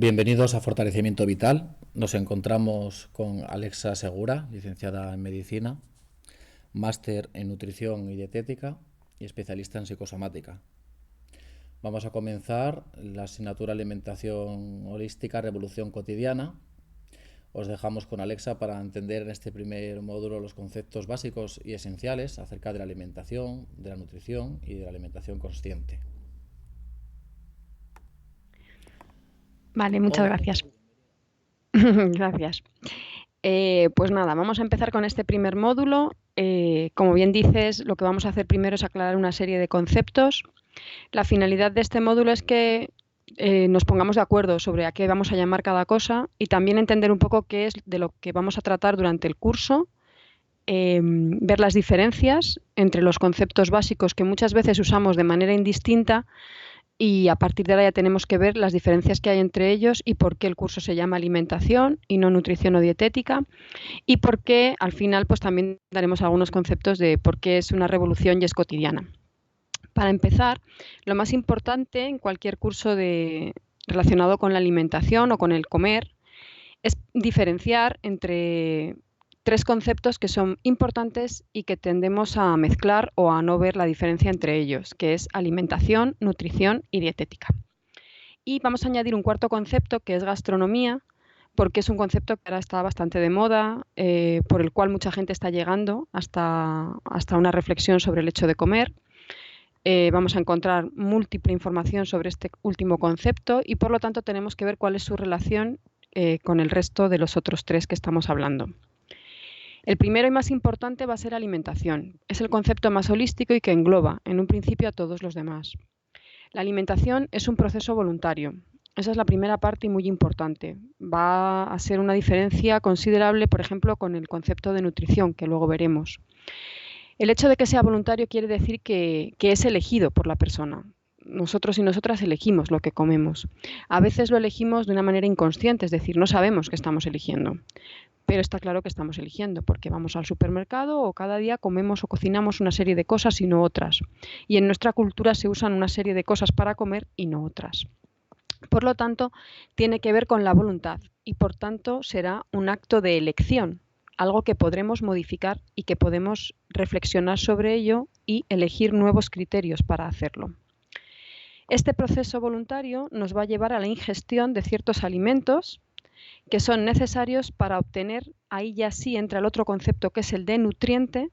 Bienvenidos a Fortalecimiento Vital. Nos encontramos con Alexa Segura, licenciada en Medicina, máster en Nutrición y Dietética y especialista en psicosomática. Vamos a comenzar la asignatura Alimentación Holística, Revolución Cotidiana. Os dejamos con Alexa para entender en este primer módulo los conceptos básicos y esenciales acerca de la alimentación, de la nutrición y de la alimentación consciente. Vale, muchas Hola. gracias. Gracias. Pues nada, vamos a empezar con este primer módulo. Como bien dices, lo que vamos a hacer primero es aclarar una serie de conceptos. La finalidad de este módulo es que nos pongamos de acuerdo sobre a qué vamos a llamar cada cosa y también entender un poco qué es de lo que vamos a tratar durante el curso, ver las diferencias entre los conceptos básicos que muchas veces usamos de manera indistinta. Y a partir de ahora ya tenemos que ver las diferencias que hay entre ellos y por qué el curso se llama alimentación y no nutrición o dietética, y por qué al final pues también daremos algunos conceptos de por qué es una revolución y es cotidiana. Para empezar, lo más importante en cualquier curso relacionado con la alimentación o con el comer es diferenciar entre tres conceptos que son importantes y que tendemos a mezclar o a no ver la diferencia entre ellos, que es alimentación, nutrición y dietética. Y vamos a añadir un cuarto concepto que es gastronomía, porque es un concepto que ahora está bastante de moda, por el cual mucha gente está llegando hasta una reflexión sobre el hecho de comer. Vamos a encontrar múltiple información sobre este último concepto y por lo tanto tenemos que ver cuál es su relación con el resto de los otros tres que estamos hablando. El primero y más importante va a ser alimentación. Es el concepto más holístico y que engloba, en un principio, a todos los demás. La alimentación es un proceso voluntario. Esa es la primera parte y muy importante. Va a ser una diferencia considerable, por ejemplo, con el concepto de nutrición, que luego veremos. El hecho de que sea voluntario quiere decir que es elegido por la persona. Nosotros y nosotras elegimos lo que comemos. A veces lo elegimos de una manera inconsciente, es decir, no sabemos que estamos eligiendo. Pero está claro que estamos eligiendo porque vamos al supermercado o cada día comemos o cocinamos una serie de cosas y no otras. Y en nuestra cultura se usan una serie de cosas para comer y no otras. Por lo tanto, tiene que ver con la voluntad y por tanto será un acto de elección, algo que podremos modificar y que podemos reflexionar sobre ello y elegir nuevos criterios para hacerlo. Este proceso voluntario nos va a llevar a la ingestión de ciertos alimentos que son necesarios para obtener, ahí ya sí entra el otro concepto que es el de nutriente.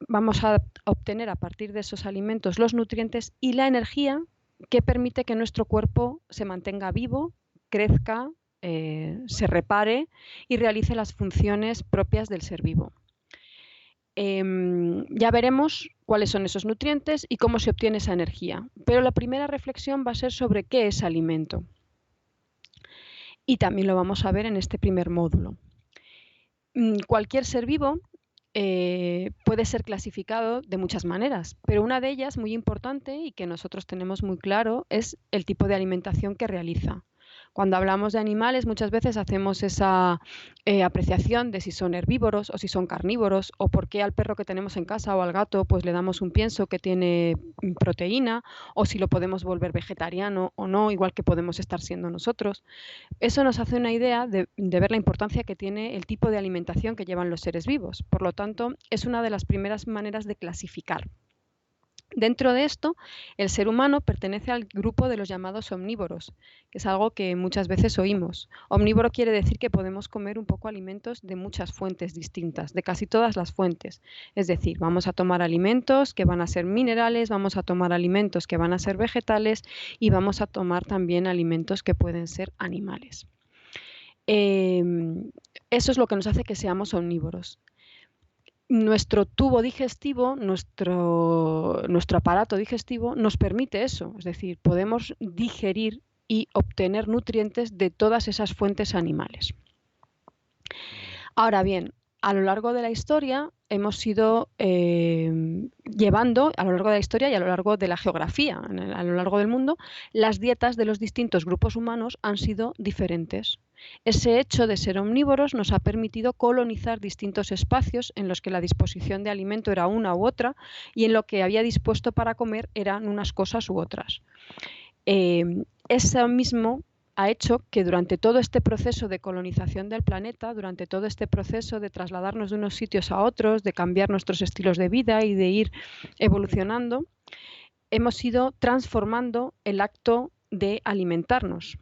Vamos a obtener a partir de esos alimentos los nutrientes y la energía que permite que nuestro cuerpo se mantenga vivo, crezca, se repare y realice las funciones propias del ser vivo. Ya veremos cuáles son esos nutrientes y cómo se obtiene esa energía, pero la primera reflexión va a ser sobre qué es alimento. Y también lo vamos a ver en este primer módulo. Cualquier ser vivo puede ser clasificado de muchas maneras, pero una de ellas muy importante y que nosotros tenemos muy claro es el tipo de alimentación que realiza. Cuando hablamos de animales muchas veces hacemos esa apreciación de si son herbívoros o si son carnívoros o por qué al perro que tenemos en casa o al gato pues le damos un pienso que tiene proteína o si lo podemos volver vegetariano o no, igual que podemos estar siendo nosotros. Eso nos hace una idea de ver la importancia que tiene el tipo de alimentación que llevan los seres vivos. Por lo tanto, es una de las primeras maneras de clasificar. Dentro de esto, el ser humano pertenece al grupo de los llamados omnívoros, que es algo que muchas veces oímos. Omnívoro quiere decir que podemos comer un poco alimentos de muchas fuentes distintas, de casi todas las fuentes. Es decir, vamos a tomar alimentos que van a ser minerales, vamos a tomar alimentos que van a ser vegetales y vamos a tomar también alimentos que pueden ser animales. Eso es lo que nos hace que seamos omnívoros. Nuestro tubo digestivo, nuestro aparato digestivo nos permite eso, es decir, podemos digerir y obtener nutrientes de todas esas fuentes animales. Ahora bien, a lo largo de la historia hemos ido llevando, a lo largo de la historia y a lo largo de la geografía, a lo largo del mundo, las dietas de los distintos grupos humanos han sido diferentes. Ese hecho de ser omnívoros nos ha permitido colonizar distintos espacios en los que la disposición de alimento era una u otra y en lo que había dispuesto para comer eran unas cosas u otras. Ese mismo ha hecho que durante todo este proceso de colonización del planeta, durante todo este proceso de trasladarnos de unos sitios a otros, de cambiar nuestros estilos de vida y de ir evolucionando, hemos ido transformando el acto de alimentarnos.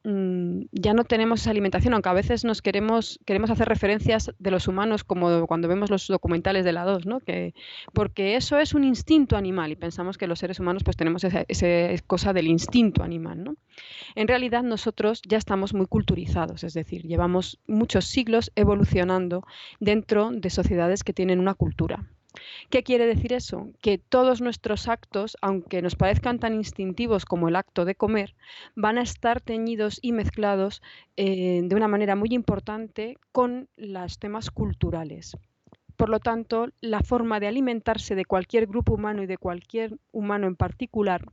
Ya no tenemos esa alimentación, aunque a veces queremos hacer referencias de los humanos como cuando vemos los documentales de la 2, ¿no? Porque eso es un instinto animal y pensamos que los seres humanos pues tenemos esa cosa del instinto animal, ¿no? En realidad nosotros ya estamos muy culturizados, es decir, llevamos muchos siglos evolucionando dentro de sociedades que tienen una cultura. ¿Qué quiere decir eso? Que todos nuestros actos, aunque nos parezcan tan instintivos como el acto de comer, van a estar teñidos y mezclados de una manera muy importante con los temas culturales. Por lo tanto, la forma de alimentarse de cualquier grupo humano y de cualquier humano en particular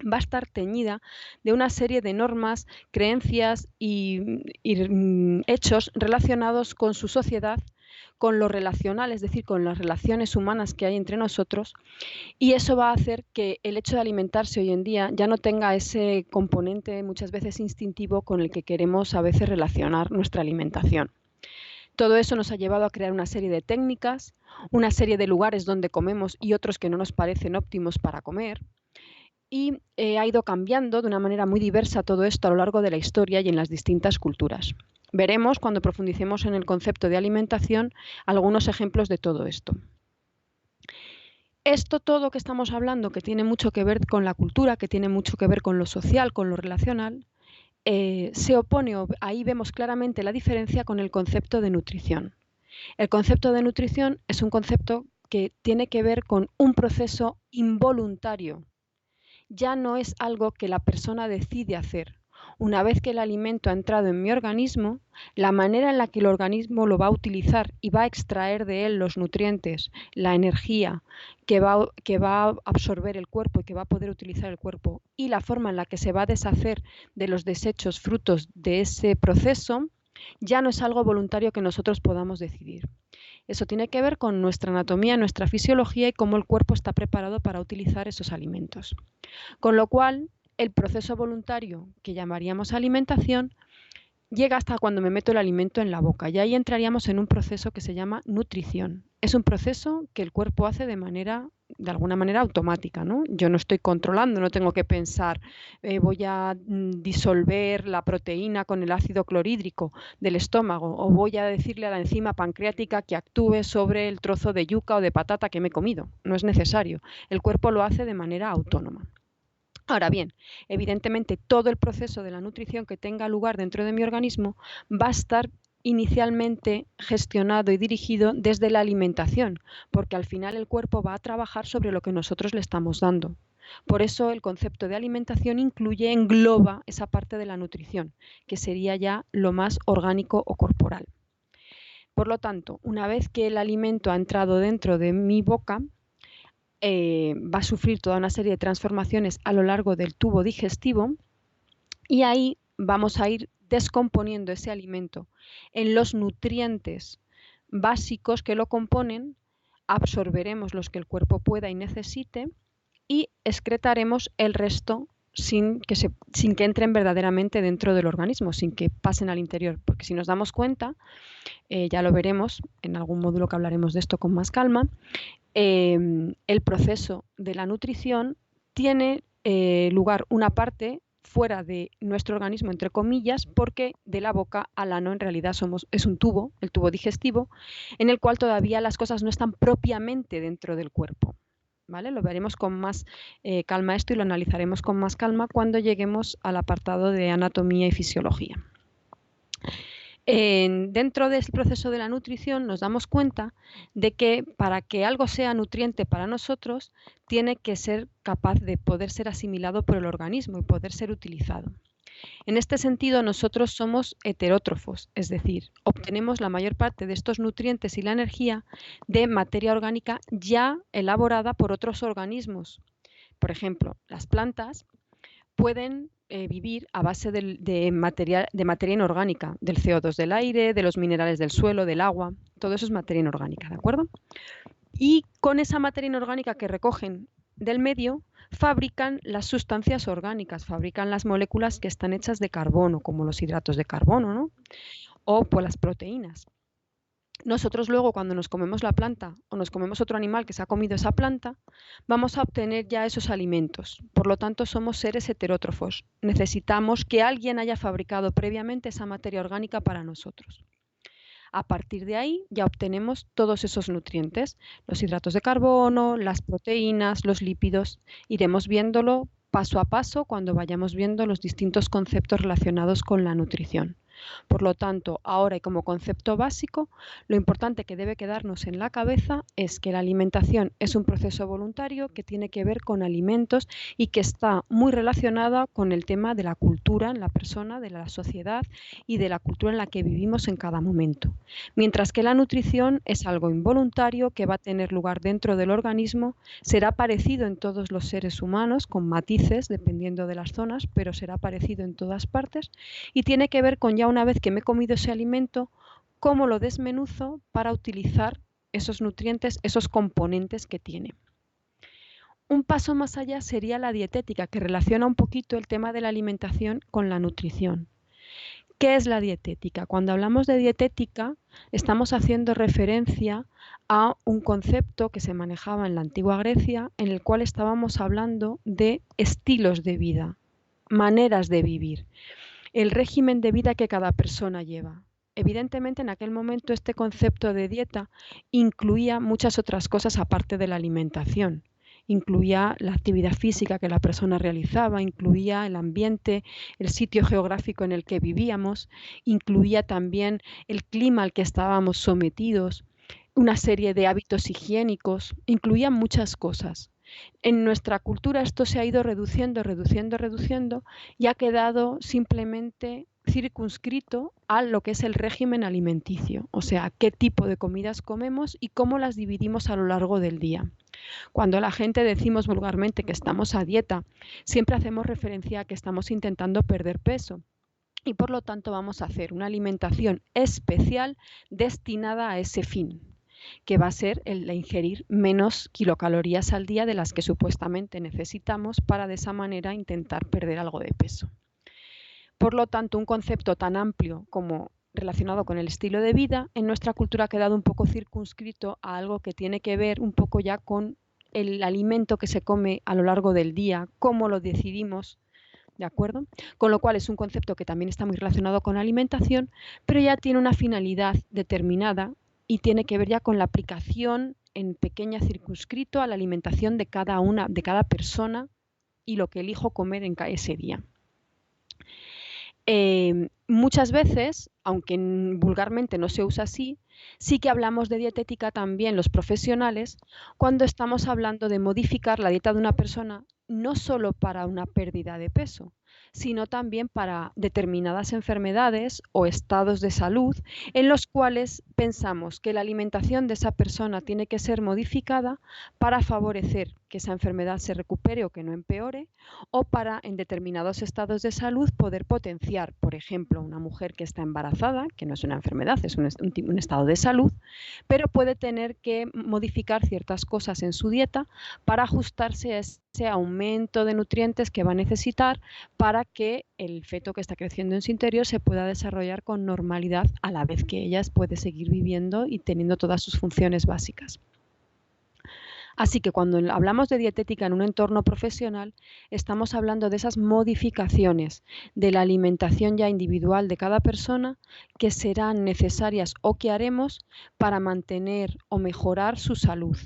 va a estar teñida de una serie de normas, creencias y hechos relacionados con su sociedad, con lo relacional, es decir, con las relaciones humanas que hay entre nosotros, y eso va a hacer que el hecho de alimentarse hoy en día ya no tenga ese componente muchas veces instintivo con el que queremos a veces relacionar nuestra alimentación. Todo eso nos ha llevado a crear una serie de técnicas, una serie de lugares donde comemos y otros que no nos parecen óptimos para comer, y ha ido cambiando de una manera muy diversa todo esto a lo largo de la historia y en las distintas culturas. Veremos, cuando profundicemos en el concepto de alimentación, algunos ejemplos de todo esto. Esto todo que estamos hablando, que tiene mucho que ver con la cultura, que tiene mucho que ver con lo social, con lo relacional, se opone, ahí vemos claramente la diferencia con el concepto de nutrición. El concepto de nutrición es un concepto que tiene que ver con un proceso involuntario. Ya no es algo que la persona decide hacer. Una vez que el alimento ha entrado en mi organismo, la manera en la que el organismo lo va a utilizar y va a extraer de él los nutrientes, la energía que va a absorber el cuerpo y que va a poder utilizar el cuerpo, y la forma en la que se va a deshacer de los desechos frutos de ese proceso, ya no es algo voluntario que nosotros podamos decidir. Eso tiene que ver con nuestra anatomía, nuestra fisiología y cómo el cuerpo está preparado para utilizar esos alimentos. Con lo cual, el proceso voluntario que llamaríamos alimentación llega hasta cuando me meto el alimento en la boca, y ahí entraríamos en un proceso que se llama nutrición. Es un proceso que el cuerpo hace de alguna manera automática, ¿no? Yo no estoy controlando, no tengo que pensar, voy a disolver la proteína con el ácido clorhídrico del estómago, o voy a decirle a la enzima pancreática que actúe sobre el trozo de yuca o de patata que me he comido. No es necesario. El cuerpo lo hace de manera autónoma. Ahora bien, evidentemente todo el proceso de la nutrición que tenga lugar dentro de mi organismo va a estar inicialmente gestionado y dirigido desde la alimentación, porque al final el cuerpo va a trabajar sobre lo que nosotros le estamos dando. Por eso el concepto de alimentación engloba esa parte de la nutrición, que sería ya lo más orgánico o corporal. Por lo tanto, una vez que el alimento ha entrado dentro de mi boca, va a sufrir toda una serie de transformaciones a lo largo del tubo digestivo, y ahí vamos a ir descomponiendo ese alimento en los nutrientes básicos que lo componen, absorberemos los que el cuerpo pueda y necesite y excretaremos el resto sin que entren verdaderamente dentro del organismo, sin que pasen al interior. Porque si nos damos cuenta, ya lo veremos en algún módulo que hablaremos de esto con más calma, el proceso de la nutrición tiene lugar una parte fuera de nuestro organismo, entre comillas, porque de la boca al ano en realidad es un tubo, el tubo digestivo, en el cual todavía las cosas no están propiamente dentro del cuerpo. ¿Vale? Lo veremos con más calma esto y lo analizaremos con más calma cuando lleguemos al apartado de anatomía y fisiología. Dentro del proceso de la nutrición nos damos cuenta de que para que algo sea nutriente para nosotros tiene que ser capaz de poder ser asimilado por el organismo y poder ser utilizado. En este sentido, nosotros somos heterótrofos, es decir, obtenemos la mayor parte de estos nutrientes y la energía de materia orgánica ya elaborada por otros organismos. Por ejemplo, las plantas pueden vivir a base de materia inorgánica, del CO2 del aire, de los minerales del suelo, del agua. Todo eso es materia inorgánica, ¿de acuerdo? Y con esa materia inorgánica que recogen del medio fabrican las sustancias orgánicas, fabrican las moléculas que están hechas de carbono, como los hidratos de carbono, ¿no? O pues las proteínas. Nosotros luego cuando nos comemos la planta o nos comemos otro animal que se ha comido esa planta, vamos a obtener ya esos alimentos. Por lo tanto, somos seres heterótrofos. Necesitamos que alguien haya fabricado previamente esa materia orgánica para nosotros. A partir de ahí ya obtenemos todos esos nutrientes, los hidratos de carbono, las proteínas, los lípidos. Iremos viéndolo paso a paso cuando vayamos viendo los distintos conceptos relacionados con la nutrición. Por lo tanto, ahora y como concepto básico, lo importante que debe quedarnos en la cabeza es que la alimentación es un proceso voluntario que tiene que ver con alimentos y que está muy relacionada con el tema de la cultura en la persona, de la sociedad y de la cultura en la que vivimos en cada momento. Mientras que la nutrición es algo involuntario que va a tener lugar dentro del organismo, será parecido en todos los seres humanos, con matices dependiendo de las zonas, pero será parecido en todas partes y tiene que ver con ya una vez que me he comido ese alimento, cómo lo desmenuzo para utilizar esos nutrientes, esos componentes que tiene. Un paso más allá sería la dietética, que relaciona un poquito el tema de la alimentación con la nutrición. ¿Qué es la dietética? Cuando hablamos de dietética, estamos haciendo referencia a un concepto que se manejaba en la antigua Grecia, en el cual estábamos hablando de estilos de vida, maneras de vivir, el régimen de vida que cada persona lleva. Evidentemente, en aquel momento este concepto de dieta incluía muchas otras cosas aparte de la alimentación. Incluía la actividad física que la persona realizaba, incluía el ambiente, el sitio geográfico en el que vivíamos, incluía también el clima al que estábamos sometidos, una serie de hábitos higiénicos, incluía muchas cosas. En nuestra cultura esto se ha ido reduciendo y ha quedado simplemente circunscrito a lo que es el régimen alimenticio, o sea, qué tipo de comidas comemos y cómo las dividimos a lo largo del día. Cuando la gente decimos vulgarmente que estamos a dieta, siempre hacemos referencia a que estamos intentando perder peso. Y por lo tanto vamos a hacer una alimentación especial destinada a ese fin, que va a ser el de ingerir menos kilocalorías al día de las que supuestamente necesitamos para de esa manera intentar perder algo de peso. Por lo tanto, un concepto tan amplio como relacionado con el estilo de vida, en nuestra cultura ha quedado un poco circunscrito a algo que tiene que ver un poco ya con el alimento que se come a lo largo del día, cómo lo decidimos, ¿de acuerdo? Con lo cual es un concepto que también está muy relacionado con la alimentación, pero ya tiene una finalidad determinada y tiene que ver ya con la aplicación en pequeña circunscrito a la alimentación de cada persona y lo que elijo comer en ese día. Muchas veces, aunque vulgarmente no se usa así, sí que hablamos de dietética también los profesionales cuando estamos hablando de modificar la dieta de una persona no solo para una pérdida de peso, sino también para determinadas enfermedades o estados de salud en los cuales pensamos que la alimentación de esa persona tiene que ser modificada para favorecer que esa enfermedad se recupere o que no empeore, o para en determinados estados de salud poder potenciar, por ejemplo, una mujer que está embarazada, que no es una enfermedad, es un estado de salud, pero puede tener que modificar ciertas cosas en su dieta para ajustarse a ese aumento de nutrientes que va a necesitar para que el feto que está creciendo en su interior se pueda desarrollar con normalidad a la vez que ella puede seguir viviendo y teniendo todas sus funciones básicas. Así que cuando hablamos de dietética en un entorno profesional, estamos hablando de esas modificaciones de la alimentación ya individual de cada persona que serán necesarias o que haremos para mantener o mejorar su salud,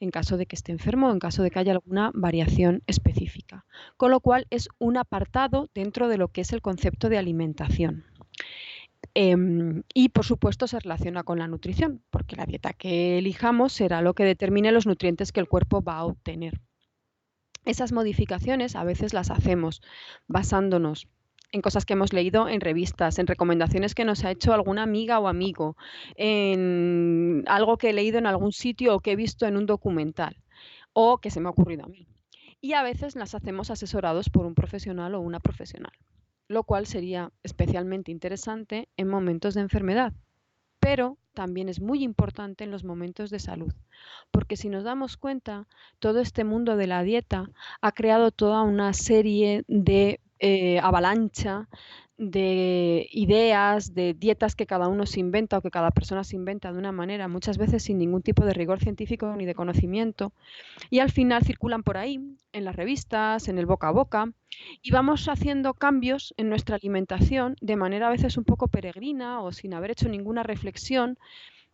en caso de que esté enfermo o en caso de que haya alguna variación específica. Con lo cual es un apartado dentro de lo que es el concepto de alimentación. Y por supuesto se relaciona con la nutrición, porque la dieta que elijamos será lo que determine los nutrientes que el cuerpo va a obtener. Esas modificaciones a veces las hacemos basándonos en cosas que hemos leído en revistas, en recomendaciones que nos ha hecho alguna amiga o amigo, en algo que he leído en algún sitio o que he visto en un documental o que se me ha ocurrido a mí. Y a veces las hacemos asesorados por un profesional o una profesional, lo cual sería especialmente interesante en momentos de enfermedad, pero también es muy importante en los momentos de salud, porque si nos damos cuenta, todo este mundo de la dieta ha creado toda una serie de avalancha de ideas, de dietas que cada uno se inventa o que cada persona se inventa de una manera, muchas veces sin ningún tipo de rigor científico ni de conocimiento, y al final circulan por ahí, en las revistas, en el boca a boca, y vamos haciendo cambios en nuestra alimentación de manera a veces un poco peregrina o sin haber hecho ninguna reflexión,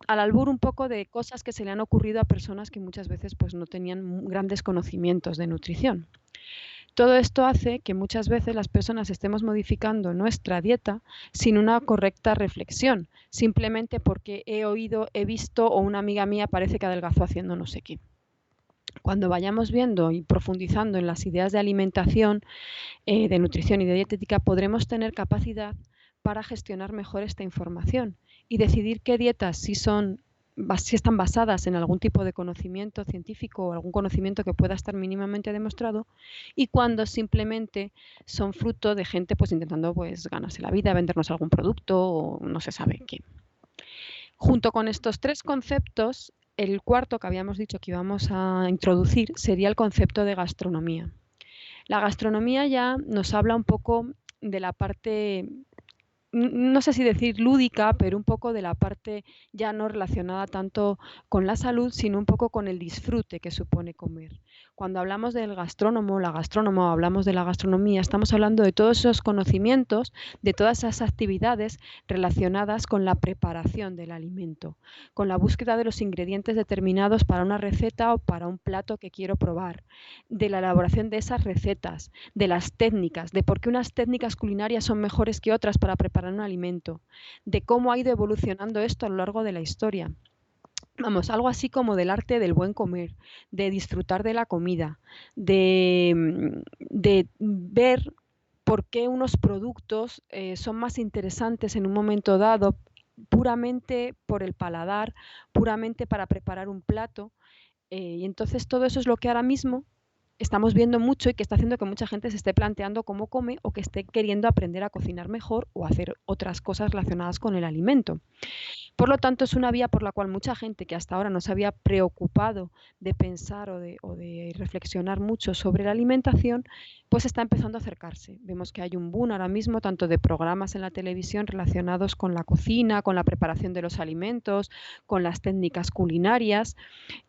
al albur un poco de cosas que se le han ocurrido a personas que muchas veces pues no tenían grandes conocimientos de nutrición. Todo esto hace que muchas veces las personas estemos modificando nuestra dieta sin una correcta reflexión, simplemente porque he oído, he visto o una amiga mía parece que adelgazó haciendo no sé qué. Cuando vayamos viendo y profundizando en las ideas de alimentación, de nutrición y de dietética, podremos tener capacidad para gestionar mejor esta información y decidir qué dietas si están basadas en algún tipo de conocimiento científico o algún conocimiento que pueda estar mínimamente demostrado, y cuando simplemente son fruto de gente pues intentando pues ganarse la vida, vendernos algún producto o no se sabe qué. Junto con estos tres conceptos, el cuarto que habíamos dicho que íbamos a introducir sería el concepto de gastronomía. La gastronomía ya nos habla un poco de la parte, no sé si decir lúdica, pero un poco de la parte ya no relacionada tanto con la salud, sino un poco con el disfrute que supone comer. Cuando hablamos del gastrónomo, la gastrónoma, hablamos de la gastronomía, estamos hablando de todos esos conocimientos, de todas esas actividades relacionadas con la preparación del alimento, con la búsqueda de los ingredientes determinados para una receta o para un plato que quiero probar, de la elaboración de esas recetas, de las técnicas, de por qué unas técnicas culinarias son mejores que otras para preparar un alimento, de cómo ha ido evolucionando esto a lo largo de la historia. Vamos, algo así como del arte del buen comer, de disfrutar de la comida, de ver por qué unos productos son más interesantes en un momento dado, puramente por el paladar, puramente para preparar un plato. Y entonces todo eso es lo que ahora mismo estamos viendo mucho y que está haciendo que mucha gente se esté planteando cómo come o que esté queriendo aprender a cocinar mejor o hacer otras cosas relacionadas con el alimento. Por lo tanto, es una vía por la cual mucha gente que hasta ahora no se había preocupado de pensar o de reflexionar mucho sobre la alimentación, pues está empezando a acercarse. Vemos que hay un boom ahora mismo tanto de programas en la televisión relacionados con la cocina, con la preparación de los alimentos, con las técnicas culinarias,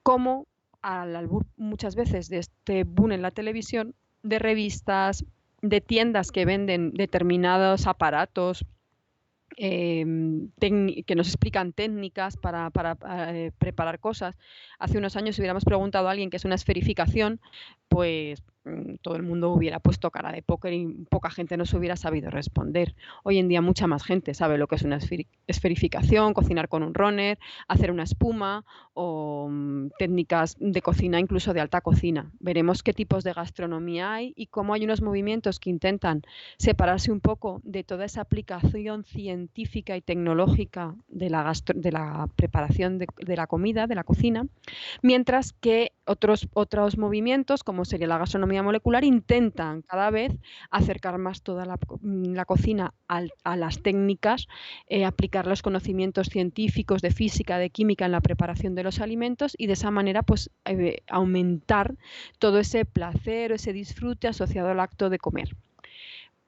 como al albur muchas veces de este boom en la televisión, de revistas, de tiendas que venden determinados aparatos que nos explican técnicas para preparar cosas. Hace unos años, si hubiéramos preguntado a alguien qué es una esferificación, pues todo el mundo hubiera puesto cara de póker y poca gente nos hubiera sabido responder. Hoy en día mucha más gente sabe lo que es una esferificación, cocinar con un runner, hacer una espuma o técnicas de cocina, incluso de alta cocina. Veremos qué tipos de gastronomía hay y cómo hay unos movimientos que intentan separarse un poco de toda esa aplicación científica y tecnológica de la preparación de la comida, de la cocina, mientras que otros movimientos, como sería la gastronomía molecular, intentan cada vez acercar más toda la cocina a las técnicas, aplicar los conocimientos científicos de física, de química en la preparación de los alimentos y de esa manera pues aumentar todo ese placer o ese disfrute asociado al acto de comer.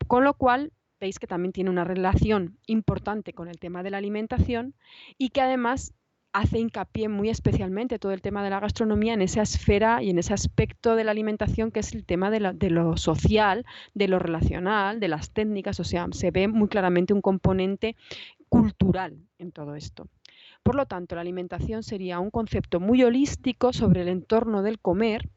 Con lo cual, veis que también tiene una relación importante con el tema de la alimentación y que además hace hincapié muy especialmente todo el tema de la gastronomía en esa esfera y en ese aspecto de la alimentación que es el tema de lo social, de lo relacional, de las técnicas, o sea, se ve muy claramente un componente cultural en todo esto. Por lo tanto, la alimentación sería un concepto muy holístico sobre el entorno del comer.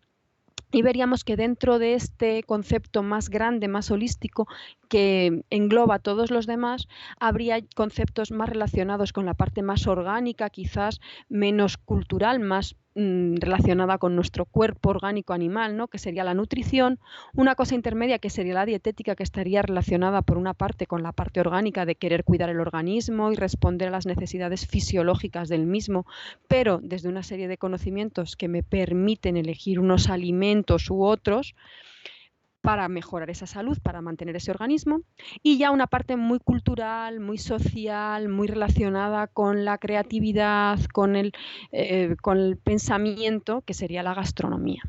Y veríamos que dentro de este concepto más grande, más holístico, que engloba todos los demás, habría conceptos más relacionados con la parte más orgánica, quizás menos cultural, más relacionada con nuestro cuerpo orgánico animal, ¿no? Que sería la nutrición, una cosa intermedia que sería la dietética, que estaría relacionada por una parte con la parte orgánica de querer cuidar el organismo y responder a las necesidades fisiológicas del mismo, pero desde una serie de conocimientos que me permiten elegir unos alimentos u otros, para mejorar esa salud, para mantener ese organismo, y ya una parte muy cultural, muy social, muy relacionada con la creatividad, con el pensamiento, que sería la gastronomía.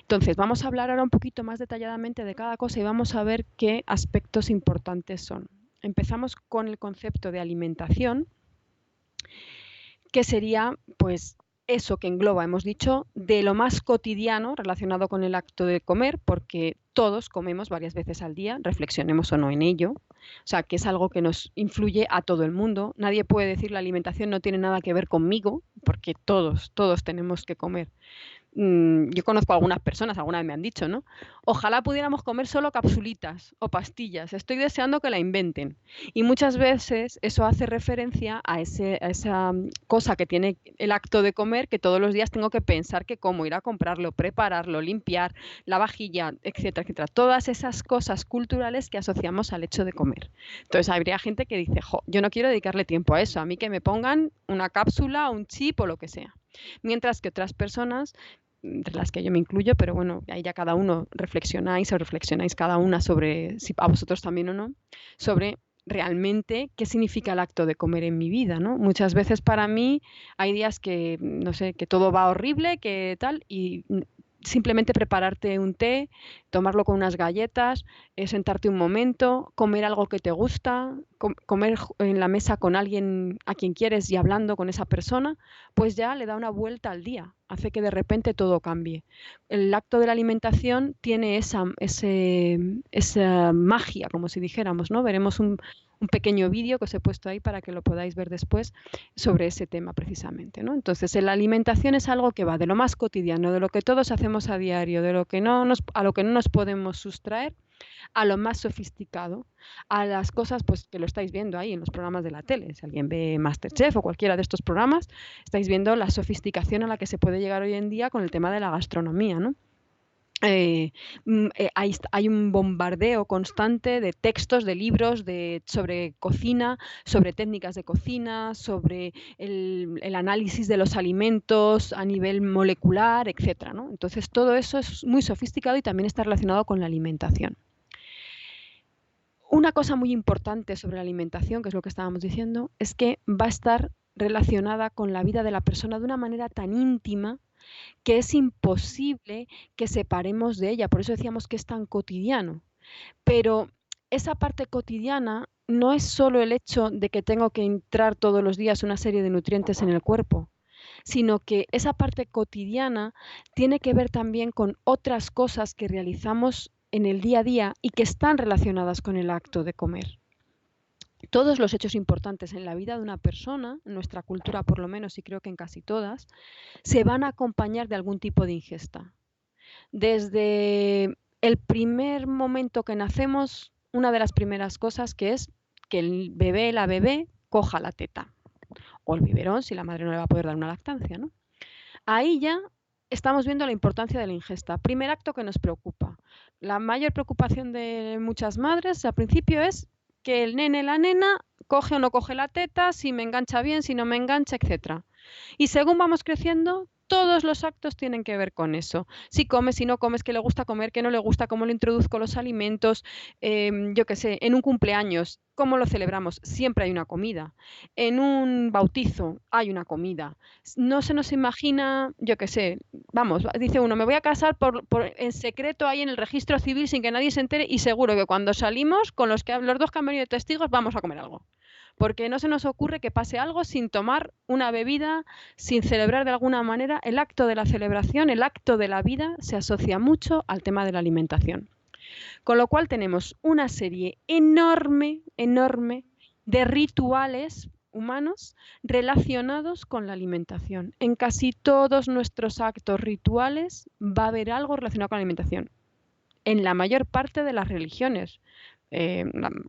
Entonces, vamos a hablar ahora un poquito más detalladamente de cada cosa y vamos a ver qué aspectos importantes son. Empezamos con el concepto de alimentación, que sería, pues, eso que engloba, hemos dicho, de lo más cotidiano relacionado con el acto de comer, porque todos comemos varias veces al día, reflexionemos o no en ello. O sea, que es algo que nos influye a todo el mundo. Nadie puede decir la alimentación no tiene nada que ver conmigo, porque todos tenemos que comer. Yo conozco a algunas personas, algunas me han dicho, ¿no? Ojalá pudiéramos comer solo capsulitas o pastillas. Estoy deseando que la inventen. Y muchas veces eso hace referencia a esa cosa que tiene el acto de comer, que todos los días tengo que pensar que como ir a comprarlo, prepararlo, limpiar, la vajilla, etcétera, etcétera. Todas esas cosas culturales que asociamos al hecho de comer. Entonces habría gente que dice, jo, yo no quiero dedicarle tiempo a eso, a mí que me pongan una cápsula, un chip o lo que sea. Mientras que otras personas, entre las que yo me incluyo, pero bueno, ahí ya cada uno reflexionáis cada una sobre si a vosotros también o no, sobre realmente qué significa el acto de comer en mi vida, ¿no? Muchas veces para mí hay días que, no sé, que todo va horrible, que tal, y simplemente prepararte un té, tomarlo con unas galletas, sentarte un momento, comer algo que te gusta, comer en la mesa con alguien a quien quieres y hablando con esa persona, pues ya le da una vuelta al día, hace que de repente todo cambie. El acto de la alimentación tiene esa magia, como si dijéramos, ¿no? Veremos un pequeño vídeo que os he puesto ahí para que lo podáis ver después sobre ese tema precisamente, ¿no? Entonces, la alimentación es algo que va de lo más cotidiano, de lo que todos hacemos a diario, a lo que no nos podemos sustraer, a lo más sofisticado, a las cosas pues que lo estáis viendo ahí en los programas de la tele. Si alguien ve MasterChef o cualquiera de estos programas, estáis viendo la sofisticación a la que se puede llegar hoy en día con el tema de la gastronomía, ¿no? Hay un bombardeo constante de textos, de libros sobre cocina, sobre técnicas de cocina, sobre el análisis de los alimentos a nivel molecular, etcétera, ¿no? Entonces todo eso es muy sofisticado y también está relacionado con la alimentación. Una cosa muy importante sobre la alimentación, que es lo que estábamos diciendo, es que va a estar relacionada con la vida de la persona de una manera tan íntima que es imposible que separemos de ella. Por eso decíamos que es tan cotidiano. Pero esa parte cotidiana no es solo el hecho de que tengo que entrar todos los días una serie de nutrientes en el cuerpo, sino que esa parte cotidiana tiene que ver también con otras cosas que realizamos en el día a día y que están relacionadas con el acto de comer. Todos los hechos importantes en la vida de una persona, en nuestra cultura por lo menos y creo que en casi todas, se van a acompañar de algún tipo de ingesta. Desde el primer momento que nacemos, una de las primeras cosas que es que el bebé, la bebé, coja la teta. O el biberón, si la madre no le va a poder dar una lactancia, ¿no? Ahí ya estamos viendo la importancia de la ingesta. Primer acto que nos preocupa. La mayor preocupación de muchas madres al principio es que el nene, la nena, coge o no coge la teta, si me engancha bien, si no me engancha, etc. Y según vamos creciendo, todos los actos tienen que ver con eso. Si comes, si no comes, qué le gusta comer, qué no le gusta, cómo le introduzco los alimentos, yo qué sé, en un cumpleaños, cómo lo celebramos, siempre hay una comida. En un bautizo hay una comida. No se nos imagina, yo qué sé, vamos, dice uno, me voy a casar en secreto ahí en el registro civil sin que nadie se entere y seguro que cuando salimos, con los dos que han venido de testigos, vamos a comer algo. Porque no se nos ocurre que pase algo sin tomar una bebida, sin celebrar de alguna manera. El acto de la celebración, el acto de la vida, se asocia mucho al tema de la alimentación. Con lo cual tenemos una serie enorme de rituales humanos relacionados con la alimentación. En casi todos nuestros actos rituales va a haber algo relacionado con la alimentación. En la mayor parte de las religiones,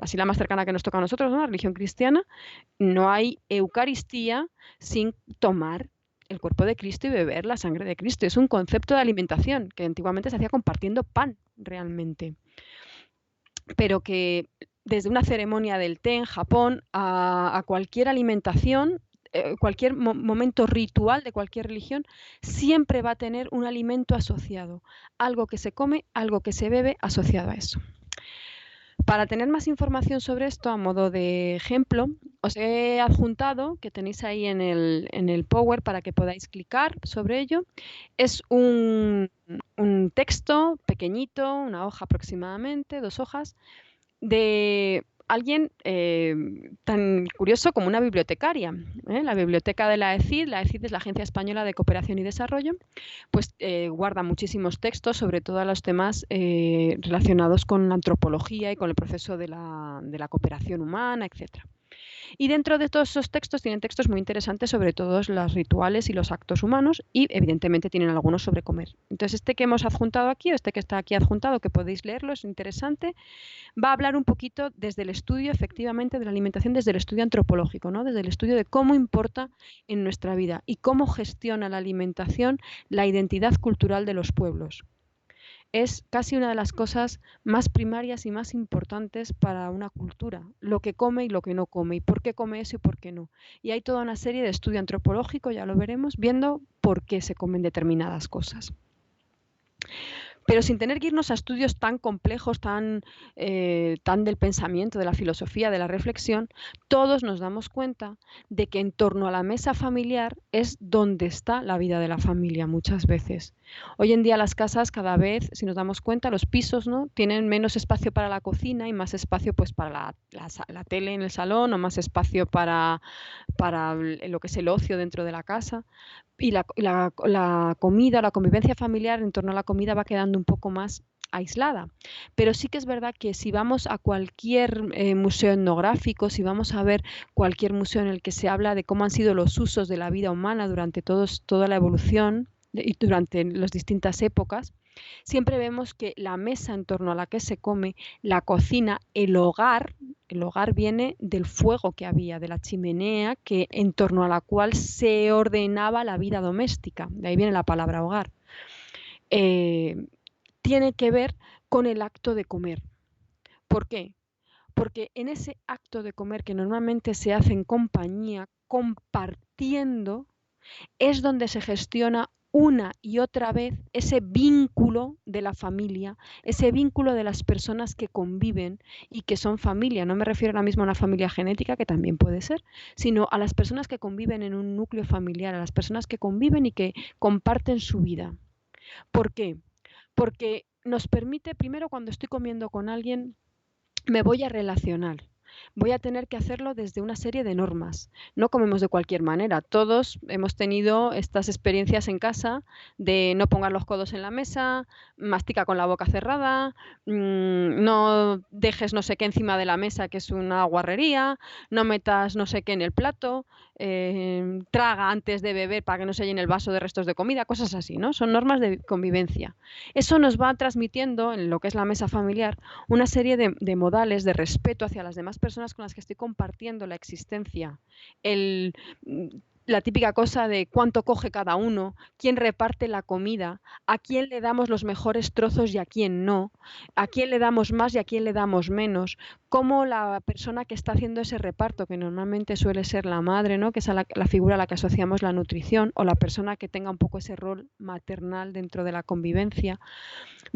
así la más cercana que nos toca a nosotros, ¿no? La religión cristiana, no hay Eucaristía sin tomar el cuerpo de Cristo y beber la sangre de Cristo. Es un concepto de alimentación que antiguamente se hacía compartiendo pan realmente. Pero que desde una ceremonia del té en Japón a cualquier alimentación, cualquier momento ritual de cualquier religión, siempre va a tener un alimento asociado, algo que se come, algo que se bebe asociado a eso. Para tener más información sobre esto, a modo de ejemplo, os he adjuntado, que tenéis ahí en el Power para que podáis clicar sobre ello. Es un texto pequeñito, una hoja aproximadamente, 2 hojas, de alguien tan curioso como una bibliotecaria. La biblioteca de la ECID es la Agencia Española de Cooperación y Desarrollo, pues guarda muchísimos textos sobre todos los temas relacionados con la antropología y con el proceso de la cooperación humana, etcétera. Y dentro de todos esos textos tienen textos muy interesantes sobre todos los rituales y los actos humanos y evidentemente tienen algunos sobre comer. Entonces este que hemos adjuntado aquí, o este que está aquí adjuntado, que podéis leerlo, es interesante, va a hablar un poquito desde el estudio efectivamente de la alimentación, desde el estudio antropológico, ¿no? Desde el estudio de cómo importa en nuestra vida y cómo gestiona la alimentación la identidad cultural de los pueblos. Es casi una de las cosas más primarias y más importantes para una cultura, lo que come y lo que no come, y por qué come eso y por qué no. Y hay toda una serie de estudio antropológico, ya lo veremos, viendo por qué se comen determinadas cosas. Pero sin tener que irnos a estudios tan complejos, tan del pensamiento, de la filosofía, de la reflexión, todos nos damos cuenta de que en torno a la mesa familiar es donde está la vida de la familia muchas veces. Hoy en día las casas cada vez, si nos damos cuenta, los pisos, ¿no?, tienen menos espacio para la cocina y más espacio pues para la tele en el salón, o más espacio para lo que es el ocio dentro de la casa. Y la comida, la convivencia familiar en torno a la comida va quedando un poco más aislada. Pero sí que es verdad que si vamos a cualquier museo etnográfico, si vamos a ver cualquier museo en el que se habla de cómo han sido los usos de la vida humana durante toda la evolución y durante las distintas épocas, siempre vemos que la mesa en torno a la que se come, la cocina, el hogar viene del fuego que había, de la chimenea en torno a la cual se ordenaba la vida doméstica. De ahí viene la palabra hogar. Tiene que ver con el acto de comer. ¿Por qué? Porque en ese acto de comer, que normalmente se hace en compañía, compartiendo, es donde se gestiona una y otra vez ese vínculo de la familia, ese vínculo de las personas que conviven y que son familia. No me refiero ahora mismo a una familia genética, que también puede ser, sino a las personas que conviven en un núcleo familiar, a las personas que conviven y que comparten su vida. ¿Por qué? Porque nos permite, primero, cuando estoy comiendo con alguien, me voy a relacionar. Voy a tener que hacerlo desde una serie de normas. No comemos de cualquier manera. Todos hemos tenido estas experiencias en casa de no pongar los codos en la mesa, mastica con la boca cerrada, no dejes no sé qué encima de la mesa, que es una guarrería, no metas no sé qué en el plato, traga antes de beber para que no se llene el vaso de restos de comida, cosas así, ¿no? Son normas de convivencia. Eso nos va transmitiendo en lo que es la mesa familiar una serie de modales de respeto hacia las demás personas con las que estoy compartiendo la existencia. La típica cosa de cuánto coge cada uno, quién reparte la comida, a quién le damos los mejores trozos y a quién no, a quién le damos más y a quién le damos menos, cómo la persona que está haciendo ese reparto, que normalmente suele ser la madre, ¿no?, que es la figura a la que asociamos la nutrición, o la persona que tenga un poco ese rol maternal dentro de la convivencia,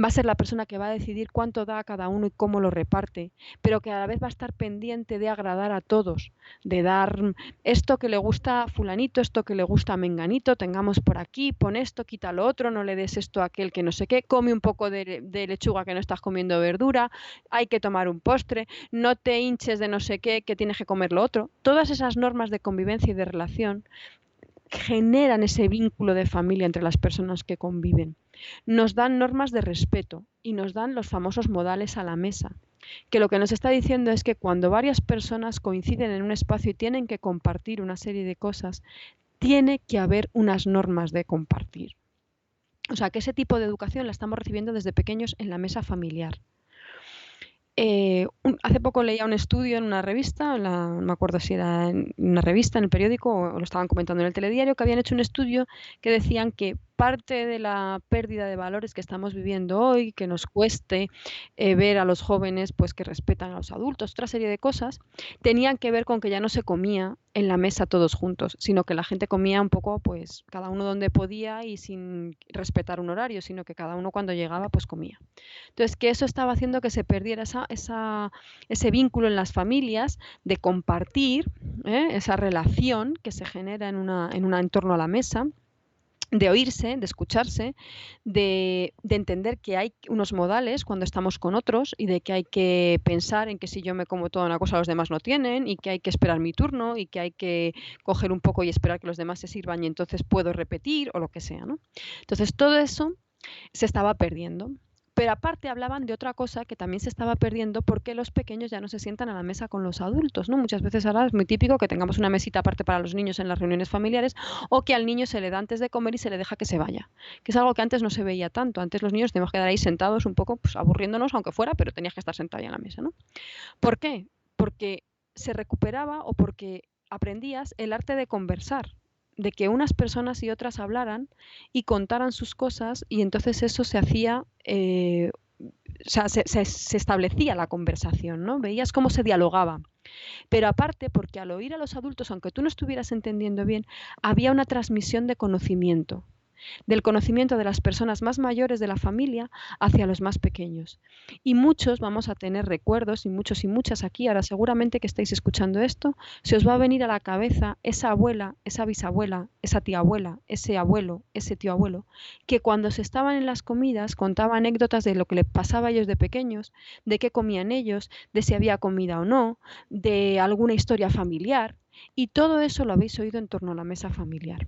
va a ser la persona que va a decidir cuánto da a cada uno y cómo lo reparte, pero que a la vez va a estar pendiente de agradar a todos, de dar esto que le gusta a fulanito, esto que le gusta a menganito, tengamos por aquí, pon esto, quita lo otro, no le des esto a aquel que no sé qué, come un poco de lechuga que no estás comiendo verdura, hay que tomar un postre, no te hinches de no sé qué, que tienes que comer lo otro. Todas esas normas de convivencia y de relación generan ese vínculo de familia entre las personas que conviven. Nos dan normas de respeto y nos dan los famosos modales a la mesa, que lo que nos está diciendo es que cuando varias personas coinciden en un espacio y tienen que compartir una serie de cosas, tiene que haber unas normas de compartir. O sea, que ese tipo de educación la estamos recibiendo desde pequeños en la mesa familiar. Hace poco leía un estudio en una revista, no me acuerdo si era en una revista, en el periódico, o lo estaban comentando en el telediario, que habían hecho un estudio que decían que parte de la pérdida de valores que estamos viviendo hoy, que nos cueste ver a los jóvenes pues que respetan a los adultos, otra serie de cosas, tenían que ver con que ya no se comía en la mesa todos juntos, sino que la gente comía un poco, pues, cada uno donde podía y sin respetar un horario, sino que cada uno cuando llegaba, pues comía. Entonces, que eso estaba haciendo que se perdiera ese vínculo en las familias de compartir, esa relación que se genera en torno a la mesa, de oírse, de escucharse, de entender que hay unos modales cuando estamos con otros y de que hay que pensar en que si yo me como toda una cosa los demás no tienen y que hay que esperar mi turno y que hay que coger un poco y esperar que los demás se sirvan y entonces puedo repetir o lo que sea, ¿no? Entonces todo eso se estaba perdiendo. Pero aparte hablaban de otra cosa que también se estaba perdiendo porque los pequeños ya no se sientan a la mesa con los adultos, ¿no? Muchas veces ahora es muy típico que tengamos una mesita aparte para los niños en las reuniones familiares o que al niño se le da antes de comer y se le deja que se vaya, que es algo que antes no se veía tanto. Antes los niños teníamos que quedar ahí sentados un poco, pues, aburriéndonos aunque fuera, pero tenías que estar sentado ahí en la mesa, ¿no? ¿Por qué? Porque se recuperaba o porque aprendías el arte de conversar, de que unas personas y otras hablaran y contaran sus cosas y entonces eso se hacía, o sea, se establecía la conversación, ¿no? Veías cómo se dialogaba. Pero aparte, porque al oír a los adultos, aunque tú no estuvieras entendiendo bien, había una transmisión de conocimiento, del conocimiento de las personas más mayores de la familia hacia los más pequeños. Y muchos vamos a tener recuerdos, y muchos y muchas aquí, ahora seguramente que estáis escuchando esto, se os va a venir a la cabeza esa abuela, esa bisabuela, esa tía abuela, ese abuelo, ese tío abuelo, que cuando se estaban en las comidas contaba anécdotas de lo que les pasaba a ellos de pequeños, de qué comían ellos, de si había comida o no, de alguna historia familiar, y todo eso lo habéis oído en torno a la mesa familiar.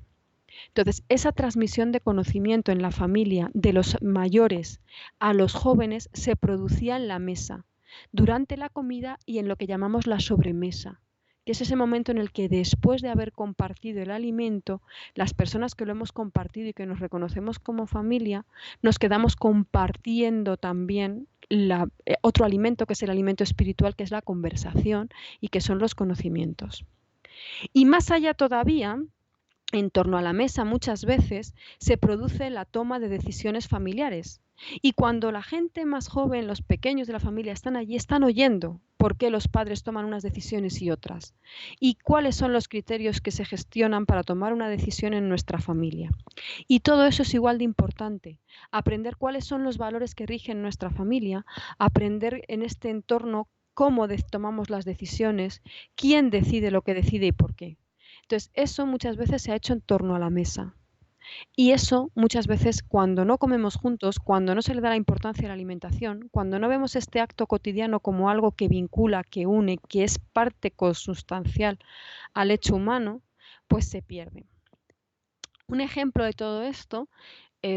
Entonces, esa transmisión de conocimiento en la familia de los mayores a los jóvenes se producía en la mesa, durante la comida y en lo que llamamos la sobremesa, que es ese momento en el que después de haber compartido el alimento, las personas que lo hemos compartido y que nos reconocemos como familia, nos quedamos compartiendo también otro alimento que es el alimento espiritual, que es la conversación y que son los conocimientos. Y más allá todavía, en torno a la mesa muchas veces se produce la toma de decisiones familiares. Y cuando la gente más joven, los pequeños de la familia están allí, están oyendo por qué los padres toman unas decisiones y otras. Y cuáles son los criterios que se gestionan para tomar una decisión en nuestra familia. Y todo eso es igual de importante. Aprender cuáles son los valores que rigen nuestra familia, aprender en este entorno cómo tomamos las decisiones, quién decide lo que decide y por qué. Entonces, eso muchas veces se ha hecho en torno a la mesa. Y eso muchas veces cuando no comemos juntos, cuando no se le da la importancia a la alimentación, cuando no vemos este acto cotidiano como algo que vincula, que une, que es parte consustancial al hecho humano, pues se pierde. Un ejemplo de todo esto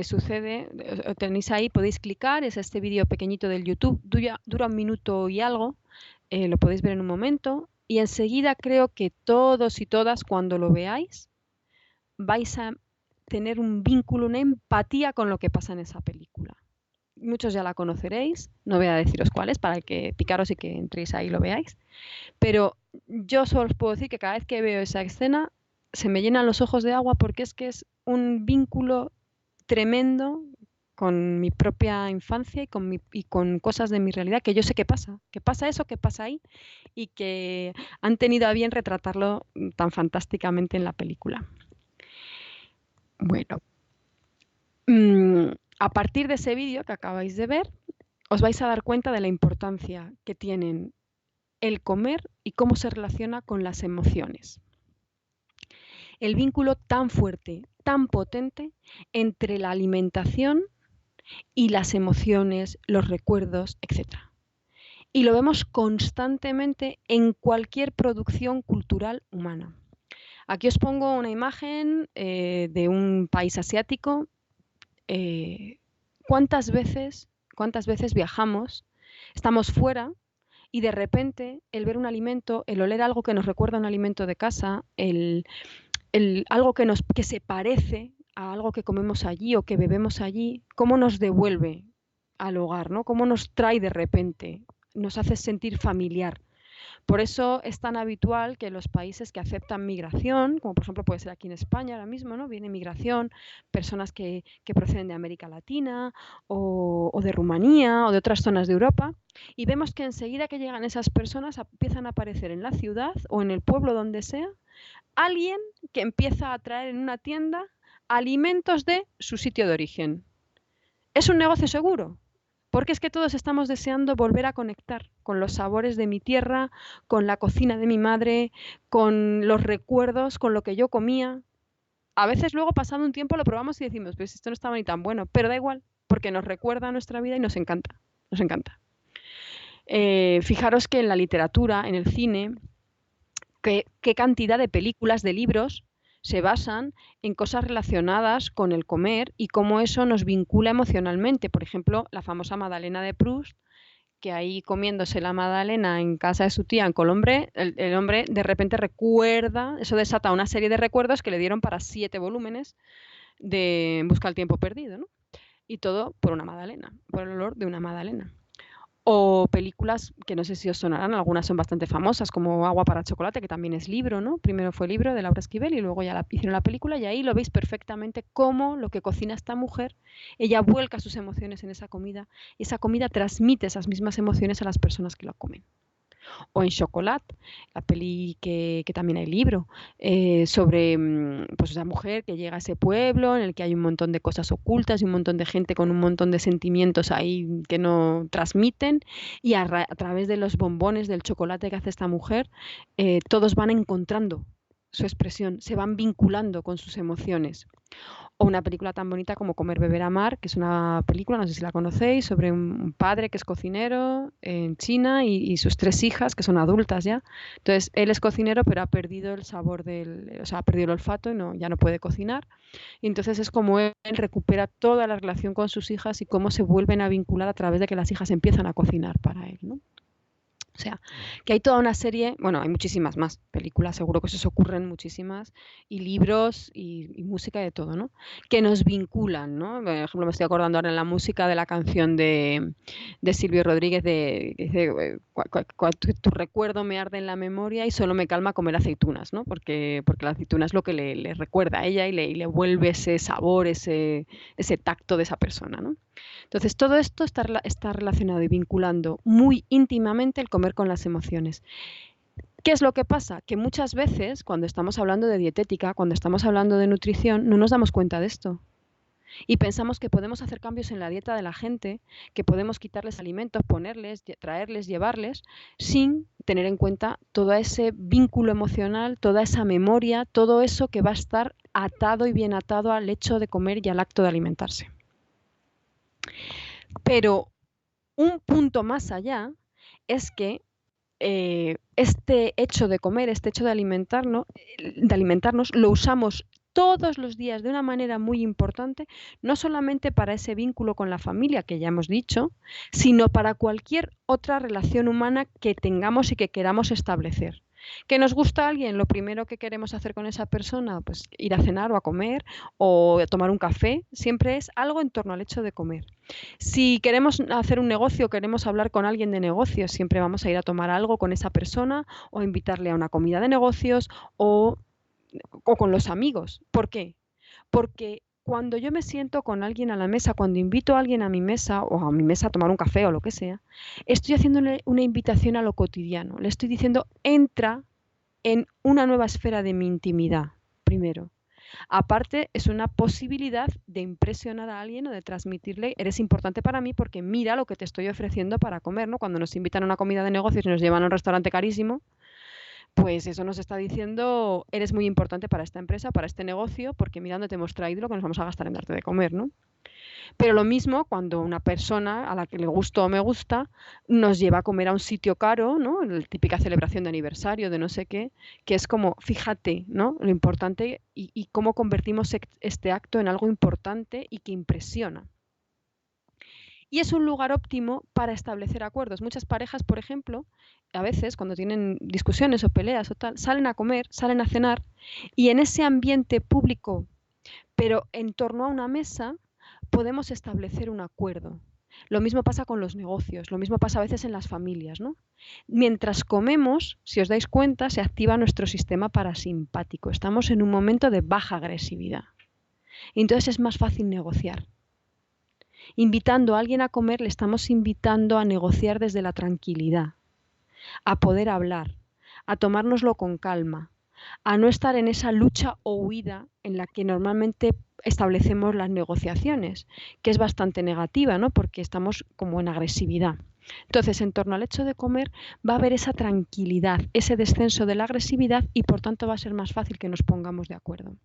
sucede, tenéis ahí, podéis clicar, es este vídeo pequeñito del YouTube, dura 1 minuto y algo, lo podéis ver en un momento. Y enseguida creo que todos y todas, cuando lo veáis, vais a tener un vínculo, una empatía con lo que pasa en esa película. Muchos ya la conoceréis, no voy a deciros cuál es, para que picaros y que entréis ahí y lo veáis. Pero yo solo os puedo decir que cada vez que veo esa escena se me llenan los ojos de agua porque es que es un vínculo tremendo con mi propia infancia y con cosas de mi realidad que yo sé que pasa eso, que pasa ahí y que han tenido a bien retratarlo tan fantásticamente en la película. Bueno, a partir de ese vídeo que acabáis de ver, os vais a dar cuenta de la importancia que tienen el comer y cómo se relaciona con las emociones. El vínculo tan fuerte, tan potente entre la alimentación y las emociones, los recuerdos, etc. Y lo vemos constantemente en cualquier producción cultural humana. Aquí os pongo una imagen de un país asiático. ¿Cuántas veces viajamos, estamos fuera y de repente el ver un alimento, el oler algo que nos recuerda a un alimento de casa, algo que se parece a algo que comemos allí o que bebemos allí, cómo nos devuelve al hogar, ¿no? Cómo nos trae de repente, nos hace sentir familiar. Por eso es tan habitual que los países que aceptan migración, como por ejemplo puede ser aquí en España ahora mismo, ¿no? Viene migración, personas que proceden de América Latina o de Rumanía o de otras zonas de Europa, y vemos que enseguida que llegan esas personas empiezan a aparecer en la ciudad o en el pueblo donde sea alguien que empieza a traer en una tienda alimentos de su sitio de origen. ¿Es un negocio seguro? Porque es que todos estamos deseando volver a conectar con los sabores de mi tierra, con la cocina de mi madre, con los recuerdos, con lo que yo comía. A veces luego, pasado un tiempo, lo probamos y decimos, pues esto no estaba ni tan bueno, pero da igual, porque nos recuerda a nuestra vida y nos encanta, nos encanta. Fijaros que en la literatura, en el cine, qué cantidad de películas, de libros se basan en cosas relacionadas con el comer y cómo eso nos vincula emocionalmente. Por ejemplo, la famosa Madalena de Proust, que ahí comiéndose la magdalena en casa de su tía en Colombre, el hombre de repente recuerda, eso desata una serie de recuerdos que le dieron para 7 volúmenes de En busca del tiempo perdido, ¿no? Y todo por una magdalena, por el olor de una magdalena. O películas que no sé si os sonarán, algunas son bastante famosas, como Agua para chocolate, que también es libro, ¿no? Primero fue libro de Laura Esquivel y luego ya hicieron la película, y ahí lo veis perfectamente cómo lo que cocina esta mujer, ella vuelca sus emociones en esa comida y esa comida transmite esas mismas emociones a las personas que lo comen. O en Chocolat, la peli que también hay libro, sobre pues esa mujer que llega a ese pueblo en el que hay un montón de cosas ocultas y un montón de gente con un montón de sentimientos ahí que no transmiten, y a través de los bombones del chocolate que hace esta mujer, todos van encontrando su expresión, se van vinculando con sus emociones. O una película tan bonita como Comer, beber, amar, que es una película, no sé si la conocéis, sobre un padre que es cocinero en China y sus 3 hijas, que son adultas ya. Entonces, él es cocinero, pero ha perdido el sabor o sea, ha perdido el olfato y ya no puede cocinar. Y entonces es como él recupera toda la relación con sus hijas y cómo se vuelven a vincular a través de que las hijas empiezan a cocinar para él, ¿no? O sea, que hay toda una serie, bueno, hay muchísimas más películas, seguro que se os ocurren muchísimas, y libros y música y de todo, ¿no? Que nos vinculan, ¿no? Por ejemplo, me estoy acordando ahora en la música de la canción de Silvio Rodríguez que dice, tu recuerdo me arde en la memoria y solo me calma comer aceitunas, ¿no? Porque la aceituna es lo que le recuerda a ella y le vuelve ese sabor, ese tacto de esa persona, ¿no? Entonces, todo esto está relacionado y vinculando muy íntimamente el comer con las emociones. ¿Qué es lo que pasa? Que muchas veces, cuando estamos hablando de dietética, cuando estamos hablando de nutrición, no nos damos cuenta de esto. Y pensamos que podemos hacer cambios en la dieta de la gente, que podemos quitarles alimentos, ponerles, traerles, llevarles, sin tener en cuenta todo ese vínculo emocional, toda esa memoria, todo eso que va a estar atado y bien atado al hecho de comer y al acto de alimentarse. Pero un punto más allá es que este hecho de comer, este hecho de alimentarnos, lo usamos todos los días de una manera muy importante, no solamente para ese vínculo con la familia que ya hemos dicho, sino para cualquier otra relación humana que tengamos y que queramos establecer. ¿Que nos gusta a alguien? Lo primero que queremos hacer con esa persona, pues ir a cenar o a comer o a tomar un café, siempre es algo en torno al hecho de comer. Si queremos hacer un negocio, queremos hablar con alguien de negocios, siempre vamos a ir a tomar algo con esa persona o invitarle a una comida de negocios o con los amigos. ¿Por qué? Porque cuando yo me siento con alguien a la mesa, cuando invito a alguien a mi mesa o a mi mesa a tomar un café o lo que sea, estoy haciéndole una invitación a lo cotidiano. Le estoy diciendo, entra en una nueva esfera de mi intimidad, primero. Aparte, es una posibilidad de impresionar a alguien o de transmitirle, eres importante para mí porque mira lo que te estoy ofreciendo para comer, ¿no? Cuando nos invitan a una comida de negocios y nos llevan a un restaurante carísimo, pues eso nos está diciendo, eres muy importante para esta empresa, para este negocio, porque mira dónde te hemos traído lo que nos vamos a gastar en darte de comer, ¿no? Pero lo mismo cuando una persona a la que le gusta o me gusta nos lleva a comer a un sitio caro, ¿no? La típica celebración de aniversario, de no sé qué, que es como, fíjate, ¿no? Lo importante y cómo convertimos este acto en algo importante y que impresiona. Y es un lugar óptimo para establecer acuerdos. Muchas parejas, por ejemplo, a veces cuando tienen discusiones o peleas o tal, salen a comer, salen a cenar y en ese ambiente público, pero en torno a una mesa, podemos establecer un acuerdo. Lo mismo pasa con los negocios, lo mismo pasa a veces en las familias, ¿no? Mientras comemos, si os dais cuenta, se activa nuestro sistema parasimpático. Estamos en un momento de baja agresividad. Entonces es más fácil negociar. Invitando a alguien a comer, le estamos invitando a negociar desde la tranquilidad, a poder hablar, a tomárnoslo con calma, a no estar en esa lucha o huida en la que normalmente establecemos las negociaciones, que es bastante negativa, ¿no? Porque estamos como en agresividad. Entonces, en torno al hecho de comer, va a haber esa tranquilidad, ese descenso de la agresividad y por tanto va a ser más fácil que nos pongamos de acuerdo.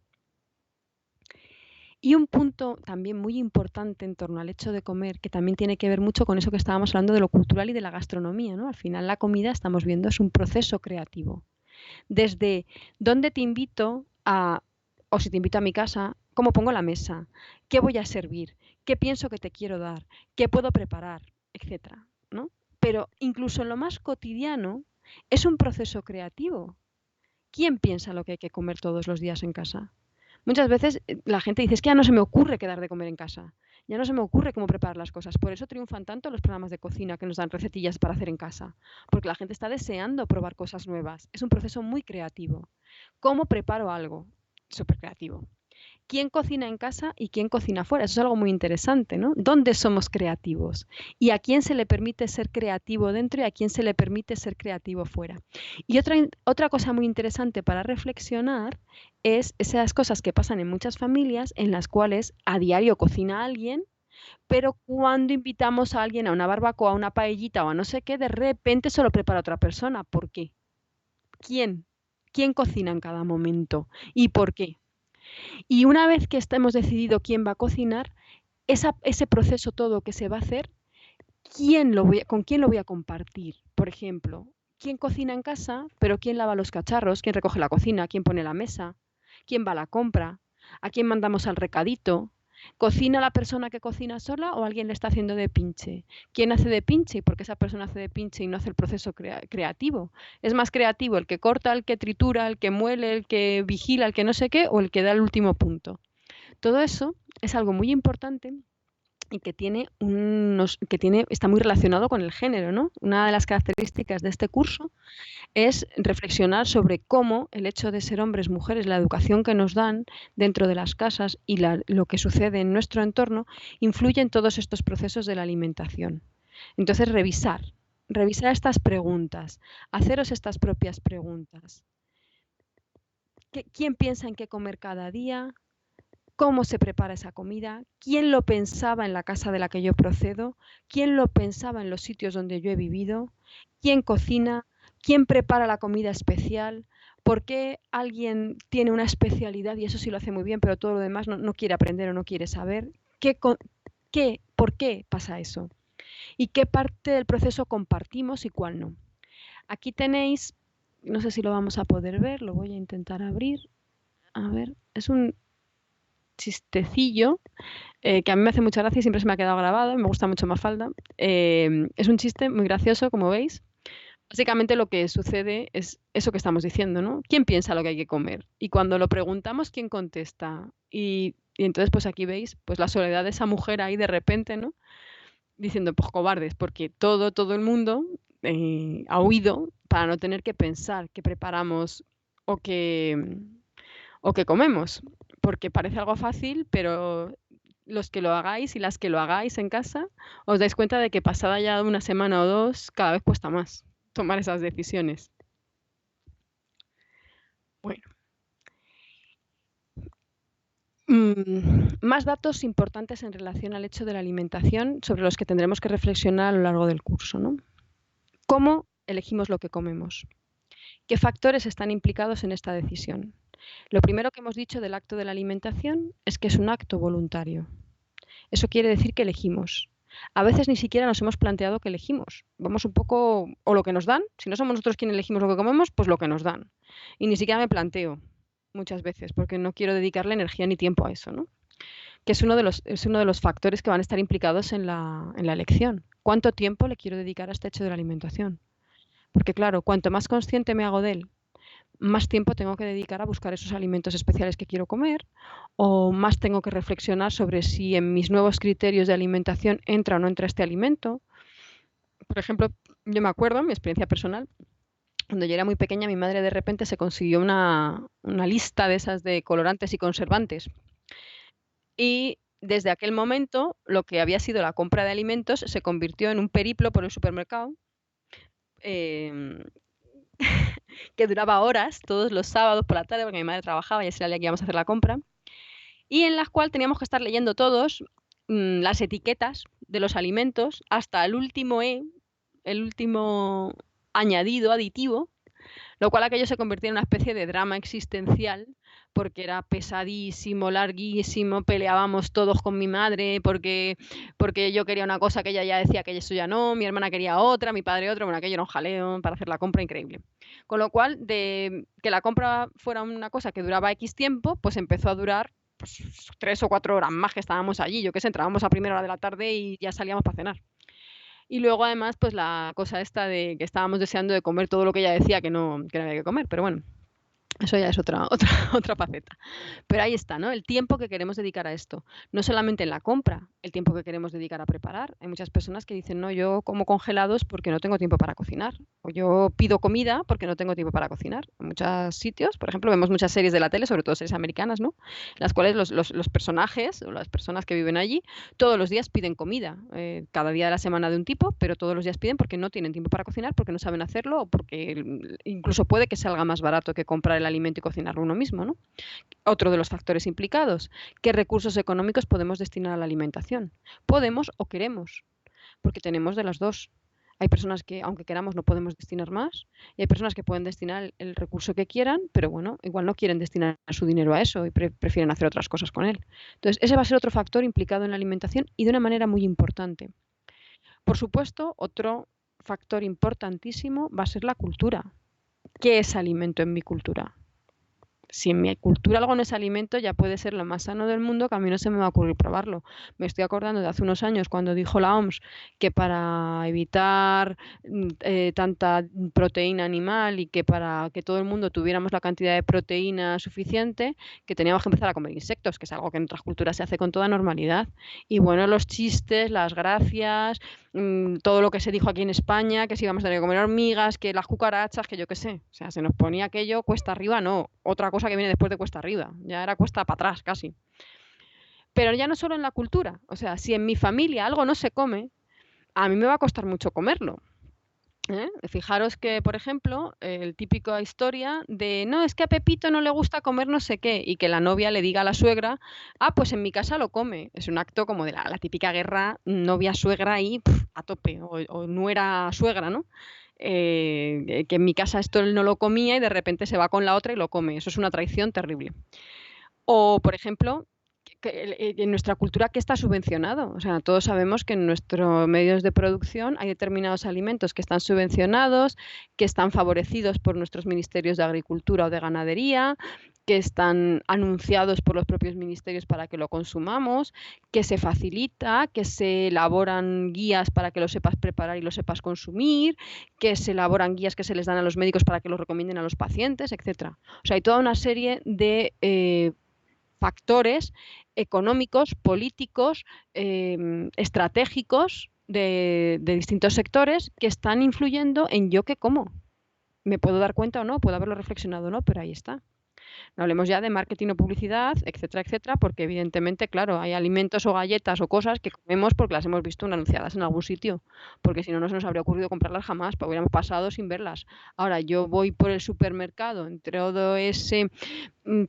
Y un punto también muy importante en torno al hecho de comer, que también tiene que ver mucho con eso que estábamos hablando de lo cultural y de la gastronomía, ¿no? Al final la comida, estamos viendo, es un proceso creativo. Desde dónde te invito a, o si te invito a mi casa, cómo pongo la mesa, qué voy a servir, qué pienso que te quiero dar, qué puedo preparar, etcétera, ¿no? Pero incluso en lo más cotidiano es un proceso creativo. ¿Quién piensa lo que hay que comer todos los días en casa? Muchas veces la gente dice, es que ya no se me ocurre quedar de comer en casa, ya no se me ocurre cómo preparar las cosas. Por eso triunfan tanto los programas de cocina que nos dan recetillas para hacer en casa, porque la gente está deseando probar cosas nuevas. Es un proceso muy creativo. ¿Cómo preparo algo? Súper creativo. ¿Quién cocina en casa y quién cocina fuera? Eso es algo muy interesante, ¿no? ¿Dónde somos creativos? ¿Y a quién se le permite ser creativo dentro y a quién se le permite ser creativo fuera? Y otra cosa muy interesante para reflexionar es esas cosas que pasan en muchas familias en las cuales a diario cocina alguien, pero cuando invitamos a alguien a una barbacoa, a una paellita o a no sé qué, de repente solo prepara otra persona. ¿Por qué? ¿Quién? ¿Quién cocina en cada momento? ¿Y por qué? Y una vez que hemos decidido quién va a cocinar, ese proceso todo que se va a hacer, ¿con quién lo voy a compartir? Por ejemplo, ¿quién cocina en casa, pero quién lava los cacharros? ¿Quién recoge la cocina? ¿Quién pone la mesa? ¿Quién va a la compra? ¿A quién mandamos al recadito? ¿Cocina la persona que cocina sola o alguien le está haciendo de pinche? ¿Quién hace de pinche? ¿Y por qué esa persona hace de pinche y no hace el proceso creativo? ¿Es más creativo el que corta, el que tritura, el que muele, el que vigila, el que no sé qué o el que da el último punto? Todo eso es algo muy importante y está muy relacionado con el género, ¿no? Una de las características de este curso es reflexionar sobre cómo el hecho de ser hombres, mujeres, la educación que nos dan dentro de las casas y lo que sucede en nuestro entorno influye en todos estos procesos de la alimentación. Entonces, revisar estas preguntas, haceros estas propias preguntas. ¿Quién piensa en qué comer cada día? ¿Cómo se prepara esa comida? ¿Quién lo pensaba en la casa de la que yo procedo? ¿Quién lo pensaba en los sitios donde yo he vivido? ¿Quién cocina? ¿Quién prepara la comida especial? ¿Por qué alguien tiene una especialidad y eso sí lo hace muy bien, pero todo lo demás no quiere aprender o no quiere saber? ¿Por qué pasa eso? ¿Y qué parte del proceso compartimos y cuál no? Aquí tenéis, no sé si lo vamos a poder ver, lo voy a intentar abrir. A ver, es un chistecillo que a mí me hace mucha gracia y siempre se me ha quedado grabado, me gusta mucho Mafalda. Es un chiste muy gracioso, como veis. Básicamente lo que sucede es eso que estamos diciendo, ¿no? ¿Quién piensa lo que hay que comer? Y cuando lo preguntamos, ¿quién contesta? Y entonces, pues aquí veis pues la soledad de esa mujer ahí de repente, ¿no? Diciendo, pues cobardes, porque todo el mundo ha huido para no tener que pensar qué preparamos o qué comemos, porque parece algo fácil, pero los que lo hagáis y las que lo hagáis en casa, os dais cuenta de que pasada ya una semana o dos, cada vez cuesta más tomar esas decisiones. Bueno. Más datos importantes en relación al hecho de la alimentación sobre los que tendremos que reflexionar a lo largo del curso, ¿no? ¿Cómo elegimos lo que comemos? ¿Qué factores están implicados en esta decisión? Lo primero que hemos dicho del acto de la alimentación es que es un acto voluntario. Eso quiere decir que elegimos. A veces ni siquiera nos hemos planteado que elegimos. Vamos un poco, o lo que nos dan, si no somos nosotros quienes elegimos lo que comemos, pues lo que nos dan. Y ni siquiera me planteo muchas veces, porque no quiero dedicarle energía ni tiempo a eso, ¿no? Que es uno de los factores que van a estar implicados en la elección. ¿Cuánto tiempo le quiero dedicar a este hecho de la alimentación? Porque claro, cuanto más consciente me hago de él, más tiempo tengo que dedicar a buscar esos alimentos especiales que quiero comer, o más tengo que reflexionar sobre si en mis nuevos criterios de alimentación entra o no entra este alimento. Por ejemplo, yo me acuerdo, mi experiencia personal, cuando yo era muy pequeña, mi madre de repente se consiguió una lista de esas de colorantes y conservantes. Y desde aquel momento, lo que había sido la compra de alimentos se convirtió en un periplo por el supermercado, em, que duraba horas todos los sábados por la tarde, porque mi madre trabajaba y ese era el día que íbamos a hacer la compra, y en la cual teníamos que estar leyendo todos las etiquetas de los alimentos hasta el último el último añadido, aditivo, lo cual aquello se convirtió en una especie de drama existencial, porque era pesadísimo, larguísimo, peleábamos todos con mi madre, porque yo quería una cosa que ella ya decía que eso ya no, mi hermana quería otra, mi padre otra, bueno, aquello era un jaleo para hacer la compra increíble. Con lo cual, de que la compra fuera una cosa que duraba X tiempo, pues empezó a durar pues, 3 o 4 horas más que estábamos allí. Yo qué sé, entrábamos a primera hora de la tarde y ya salíamos para cenar. Y luego además, pues la cosa esta de que estábamos deseando de comer todo lo que ella decía que no había que comer, pero bueno, eso ya es otra faceta. Pero ahí está, ¿no? El tiempo que queremos dedicar a esto. No solamente en la compra, el tiempo que queremos dedicar a preparar. Hay muchas personas que dicen, no, yo como congelados porque no tengo tiempo para cocinar. O yo pido comida porque no tengo tiempo para cocinar. En muchos sitios, por ejemplo, vemos muchas series de la tele, sobre todo series americanas, ¿no? En las cuales los personajes o las personas que viven allí todos los días piden comida. Cada día de la semana de un tipo, pero todos los días piden porque no tienen tiempo para cocinar, porque no saben hacerlo o porque incluso puede que salga más barato que comprar el alimento y cocinarlo uno mismo, ¿no? Otro de los factores implicados, ¿qué recursos económicos podemos destinar a la alimentación? Podemos o queremos, porque tenemos de las dos. Hay personas que, aunque queramos, no podemos destinar más, y hay personas que pueden destinar el recurso que quieran, pero bueno, igual no quieren destinar su dinero a eso y prefieren hacer otras cosas con él. Entonces, ese va a ser otro factor implicado en la alimentación y de una manera muy importante. Por supuesto, otro factor importantísimo va a ser la cultura. ¿Qué es alimento en mi cultura? Si en mi cultura algo no es alimento, ya puede ser lo más sano del mundo, que a mí no se me va a ocurrir probarlo. Me estoy acordando de hace unos años cuando dijo la OMS que para evitar tanta proteína animal y que para que todo el mundo tuviéramos la cantidad de proteína suficiente, que teníamos que empezar a comer insectos, que es algo que en otras culturas se hace con toda normalidad. Y bueno, los chistes, las gracias, todo lo que se dijo aquí en España, que si íbamos a tener que comer hormigas, que las cucarachas, que yo qué sé. O sea, se nos ponía aquello cuesta arriba, no. Otra cosa que viene después de cuesta arriba. Ya era cuesta para atrás casi. Pero ya no solo en la cultura. O sea, si en mi familia algo no se come, a mí me va a costar mucho comerlo. Fijaros que, por ejemplo, el típico historia de no, es que a Pepito no le gusta comer no sé qué, y que la novia le diga a la suegra, ah, pues en mi casa lo come. Es un acto como de la típica guerra novia-suegra ahí a tope, o nuera-suegra, ¿no? Que en mi casa esto él no lo comía y de repente se va con la otra y lo come. Eso es una traición terrible. O, por ejemplo, en nuestra cultura, ¿qué está subvencionado? O sea, todos sabemos que en nuestros medios de producción hay determinados alimentos que están subvencionados, que están favorecidos por nuestros ministerios de Agricultura o de Ganadería, que están anunciados por los propios ministerios para que lo consumamos, que se facilita, que se elaboran guías para que lo sepas preparar y lo sepas consumir, que se elaboran guías que se les dan a los médicos para que lo recomienden a los pacientes, etcétera. O sea, hay toda una serie de factores económicos, políticos, estratégicos de distintos sectores que están influyendo en yo qué como. Me puedo dar cuenta o no, puedo haberlo reflexionado o no, pero ahí está. No hablemos ya de marketing o publicidad, etcétera, etcétera, porque evidentemente, claro, hay alimentos o galletas o cosas que comemos porque las hemos visto anunciadas en algún sitio, porque si no, no se nos habría ocurrido comprarlas jamás, porque hubiéramos pasado sin verlas. Ahora, yo voy por el supermercado, entre todo ese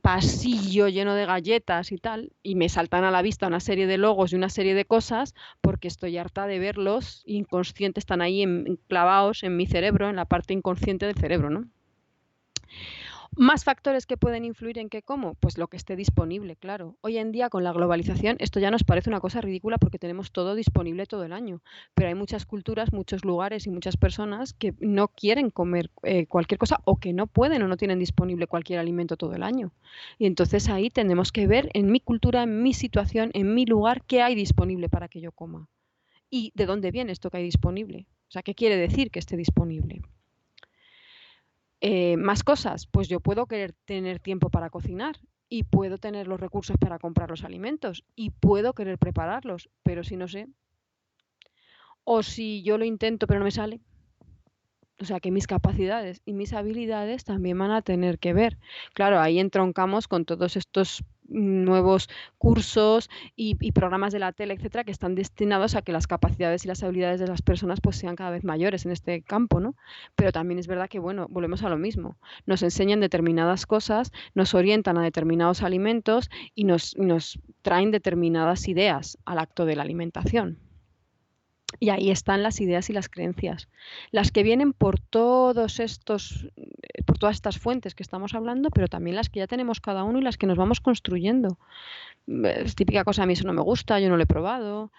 pasillo lleno de galletas y tal, y me saltan a la vista una serie de logos y una serie de cosas, porque estoy harta de verlos, inconscientes, están ahí clavados en mi cerebro, en la parte inconsciente del cerebro, ¿no? Más factores que pueden influir en qué como, pues lo que esté disponible, claro. Hoy en día con la globalización esto ya nos parece una cosa ridícula porque tenemos todo disponible todo el año, pero hay muchas culturas, muchos lugares y muchas personas que no quieren comer cualquier cosa o que no pueden o no tienen disponible cualquier alimento todo el año. Y entonces ahí tenemos que ver en mi cultura, en mi situación, en mi lugar, qué hay disponible para que yo coma y de dónde viene esto que hay disponible. O sea, ¿qué quiere decir que esté disponible? Más cosas, pues yo puedo querer tener tiempo para cocinar y puedo tener los recursos para comprar los alimentos y puedo querer prepararlos, pero si no sé, o si yo lo intento pero no me sale, o sea que mis capacidades y mis habilidades también van a tener que ver. Claro, ahí entroncamos con todos estos nuevos cursos y programas de la tele, etcétera, que están destinados a que las capacidades y las habilidades de las personas pues sean cada vez mayores en este campo, ¿no? Pero también es verdad que, bueno, volvemos a lo mismo. Nos enseñan determinadas cosas, nos orientan a determinados alimentos y nos traen determinadas ideas al acto de la alimentación. Y ahí están las ideas y las creencias, las que vienen por todas estas fuentes que estamos hablando, pero también las que ya tenemos cada uno y las que nos vamos construyendo. Es típica cosa, a mí eso no me gusta, yo no lo he probado,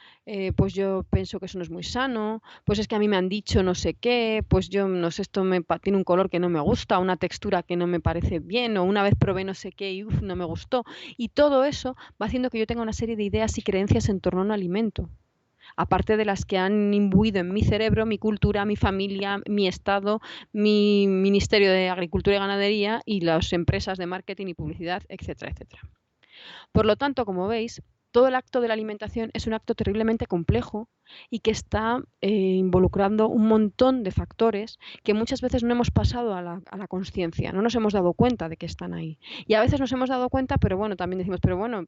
pues yo pienso que eso no es muy sano, pues es que a mí me han dicho no sé qué, pues yo no sé, tiene un color que no me gusta, una textura que no me parece bien, o una vez probé no sé qué y no me gustó. Y todo eso va haciendo que yo tenga una serie de ideas y creencias en torno a un alimento, aparte de las que han imbuido en mi cerebro, mi cultura, mi familia, mi Estado, mi Ministerio de Agricultura y Ganadería y las empresas de marketing y publicidad, etcétera, etcétera. Por lo tanto, como veis, todo el acto de la alimentación es un acto terriblemente complejo y que está involucrando un montón de factores que muchas veces no hemos pasado a la conciencia, no nos hemos dado cuenta de que están ahí. Y a veces nos hemos dado cuenta, pero bueno, también decimos, pero bueno,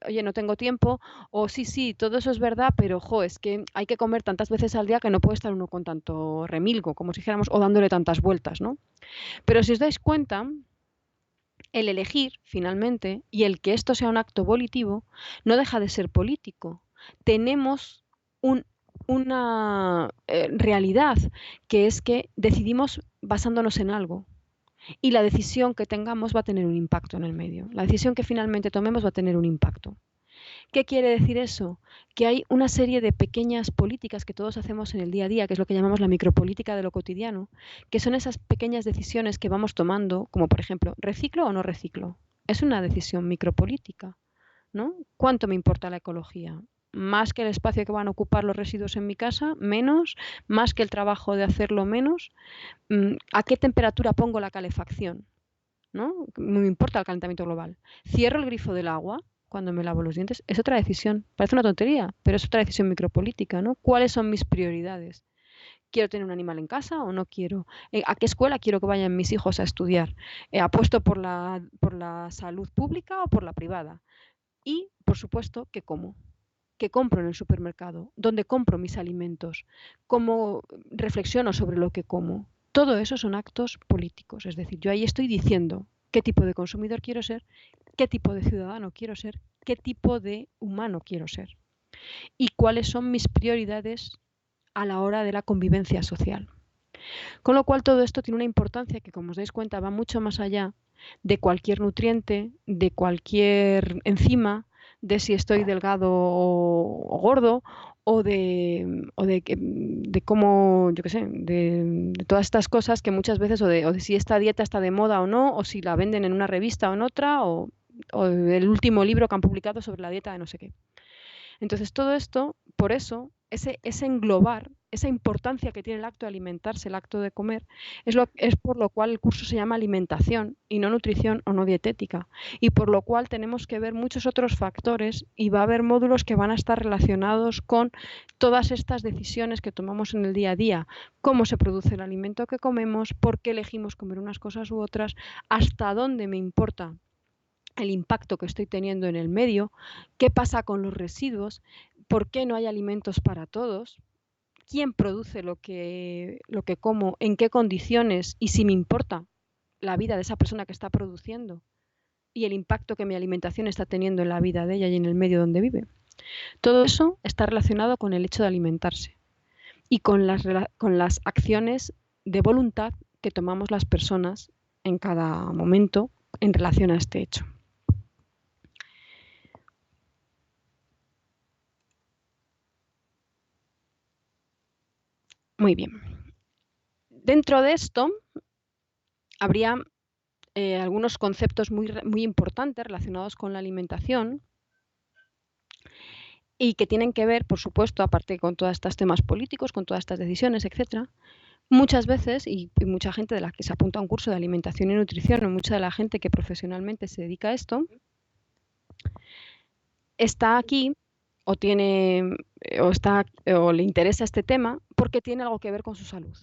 oye, no tengo tiempo, o sí, sí, todo eso es verdad, pero jo, es que hay que comer tantas veces al día que no puede estar uno con tanto remilgo, como si dijéramos, o dándole tantas vueltas, ¿no? Pero si os dais cuenta, el elegir, finalmente, y el que esto sea un acto volitivo, no deja de ser político. Tenemos un, una realidad, que es que decidimos basándonos en algo. Y la decisión que tengamos va a tener un impacto en el medio. La decisión que finalmente tomemos va a tener un impacto. ¿Qué quiere decir eso? Que hay una serie de pequeñas políticas que todos hacemos en el día a día, que es lo que llamamos la micropolítica de lo cotidiano, que son esas pequeñas decisiones que vamos tomando, como por ejemplo, ¿reciclo o no reciclo? Es una decisión micropolítica, ¿no? ¿Cuánto me importa la ecología? Más que el espacio que van a ocupar los residuos en mi casa, menos, más que el trabajo de hacerlo, menos. ¿A qué temperatura pongo la calefacción? ¿No? Me importa el calentamiento global. Cierro el grifo del agua cuando me lavo los dientes. Es otra decisión. Parece una tontería, pero es otra decisión micropolítica, ¿no? ¿Cuáles son mis prioridades? ¿Quiero tener un animal en casa o no quiero? ¿A qué escuela quiero que vayan mis hijos a estudiar? ¿Apuesto por la salud pública o por la privada? Y, por supuesto, ¿qué como? ¿Qué compro en el supermercado? ¿Dónde compro mis alimentos? ¿Cómo reflexiono sobre lo que como? Todo eso son actos políticos. Es decir, yo ahí estoy diciendo qué tipo de consumidor quiero ser, qué tipo de ciudadano quiero ser, qué tipo de humano quiero ser y cuáles son mis prioridades a la hora de la convivencia social. Con lo cual todo esto tiene una importancia que, como os dais cuenta, va mucho más allá de cualquier nutriente, de cualquier enzima, de si estoy delgado o gordo, de cómo, yo qué sé, de todas estas cosas que muchas veces, o de si esta dieta está de moda o no, o si la venden en una revista o en otra, o el último libro que han publicado sobre la dieta de no sé qué. Entonces, todo esto, por eso, ese englobar, esa importancia que tiene el acto de alimentarse, el acto de comer, es por lo cual el curso se llama alimentación y no nutrición o no dietética. Y por lo cual tenemos que ver muchos otros factores y va a haber módulos que van a estar relacionados con todas estas decisiones que tomamos en el día a día. Cómo se produce el alimento que comemos, por qué elegimos comer unas cosas u otras, hasta dónde me importa el impacto que estoy teniendo en el medio, qué pasa con los residuos, por qué no hay alimentos para todos, quién produce lo que como, en qué condiciones y si me importa la vida de esa persona que está produciendo y el impacto que mi alimentación está teniendo en la vida de ella y en el medio donde vive. Todo eso está relacionado con el hecho de alimentarse y con las acciones de voluntad que tomamos las personas en cada momento en relación a este hecho. Muy bien. Dentro de esto habría algunos conceptos muy importantes relacionados con la alimentación y que tienen que ver, por supuesto, aparte con todos estos temas políticos, con todas estas decisiones, etcétera, Muchas veces, y mucha gente de la que se apunta a un curso de alimentación y nutrición, o mucha de la gente que profesionalmente se dedica a esto, está aquí o tiene o le interesa este tema porque tiene algo que ver con su salud.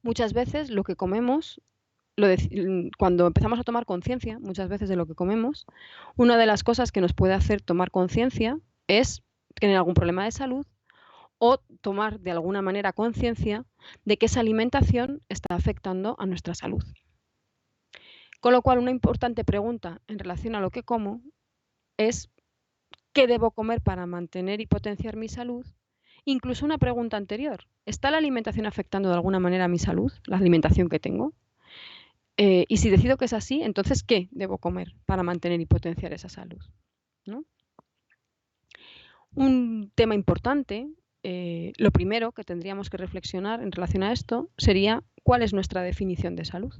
Muchas veces lo que comemos, cuando empezamos a tomar conciencia, muchas veces de lo que comemos, una de las cosas que nos puede hacer tomar conciencia es tener algún problema de salud o tomar de alguna manera conciencia de que esa alimentación está afectando a nuestra salud. Con lo cual, una importante pregunta en relación a lo que como es ¿qué debo comer para mantener y potenciar mi salud? Incluso una pregunta anterior, ¿está la alimentación afectando de alguna manera a mi salud, la alimentación que tengo? Y si decido que es así, entonces, ¿qué debo comer para mantener y potenciar esa salud? ¿No? Un tema importante, lo primero que tendríamos que reflexionar en relación a esto sería ¿cuál es nuestra definición de salud?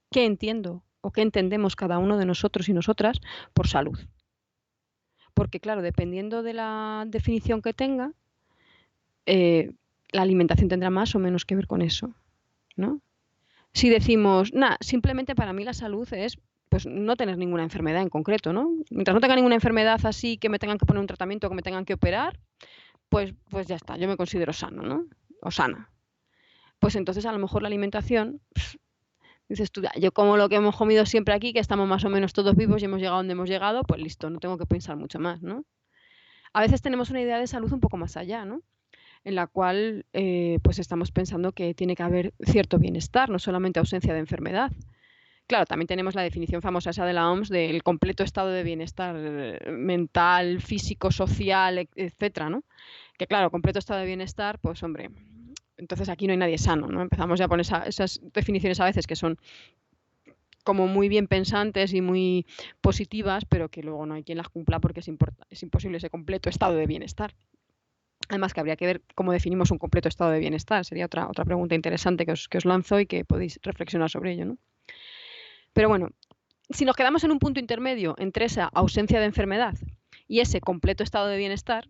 ¿Qué entiendo o qué entendemos cada uno de nosotros y nosotras por salud? Porque claro, dependiendo de la definición que tenga, la alimentación tendrá más o menos que ver con eso, ¿no? Si decimos, simplemente para mí la salud es pues no tener ninguna enfermedad en concreto, ¿no? Mientras no tenga ninguna enfermedad así que me tengan que poner un tratamiento o que me tengan que operar, pues ya está, yo me considero sano, ¿no? O sana. Pues entonces a lo mejor la alimentación, dices tú, yo como lo que hemos comido siempre aquí, que estamos más o menos todos vivos y hemos llegado donde hemos llegado, pues listo, no tengo que pensar mucho más, ¿no? A veces tenemos una idea de salud un poco más allá, ¿no? En la cual pues estamos pensando que tiene que haber cierto bienestar, no solamente ausencia de enfermedad. Claro, también tenemos la definición famosa esa de la OMS del completo estado de bienestar mental, físico, social, etcétera, ¿no? Que claro, completo estado de bienestar, pues hombre, entonces aquí no hay nadie sano, ¿no? Empezamos ya con esas definiciones a veces que son como muy bien pensantes y muy positivas, pero que luego no hay quien las cumpla porque es imposible ese completo estado de bienestar. Además, que habría que ver cómo definimos un completo estado de bienestar. Sería otra pregunta interesante que os lanzo y que podéis reflexionar sobre ello, ¿no? Pero bueno, si nos quedamos en un punto intermedio entre esa ausencia de enfermedad y ese completo estado de bienestar,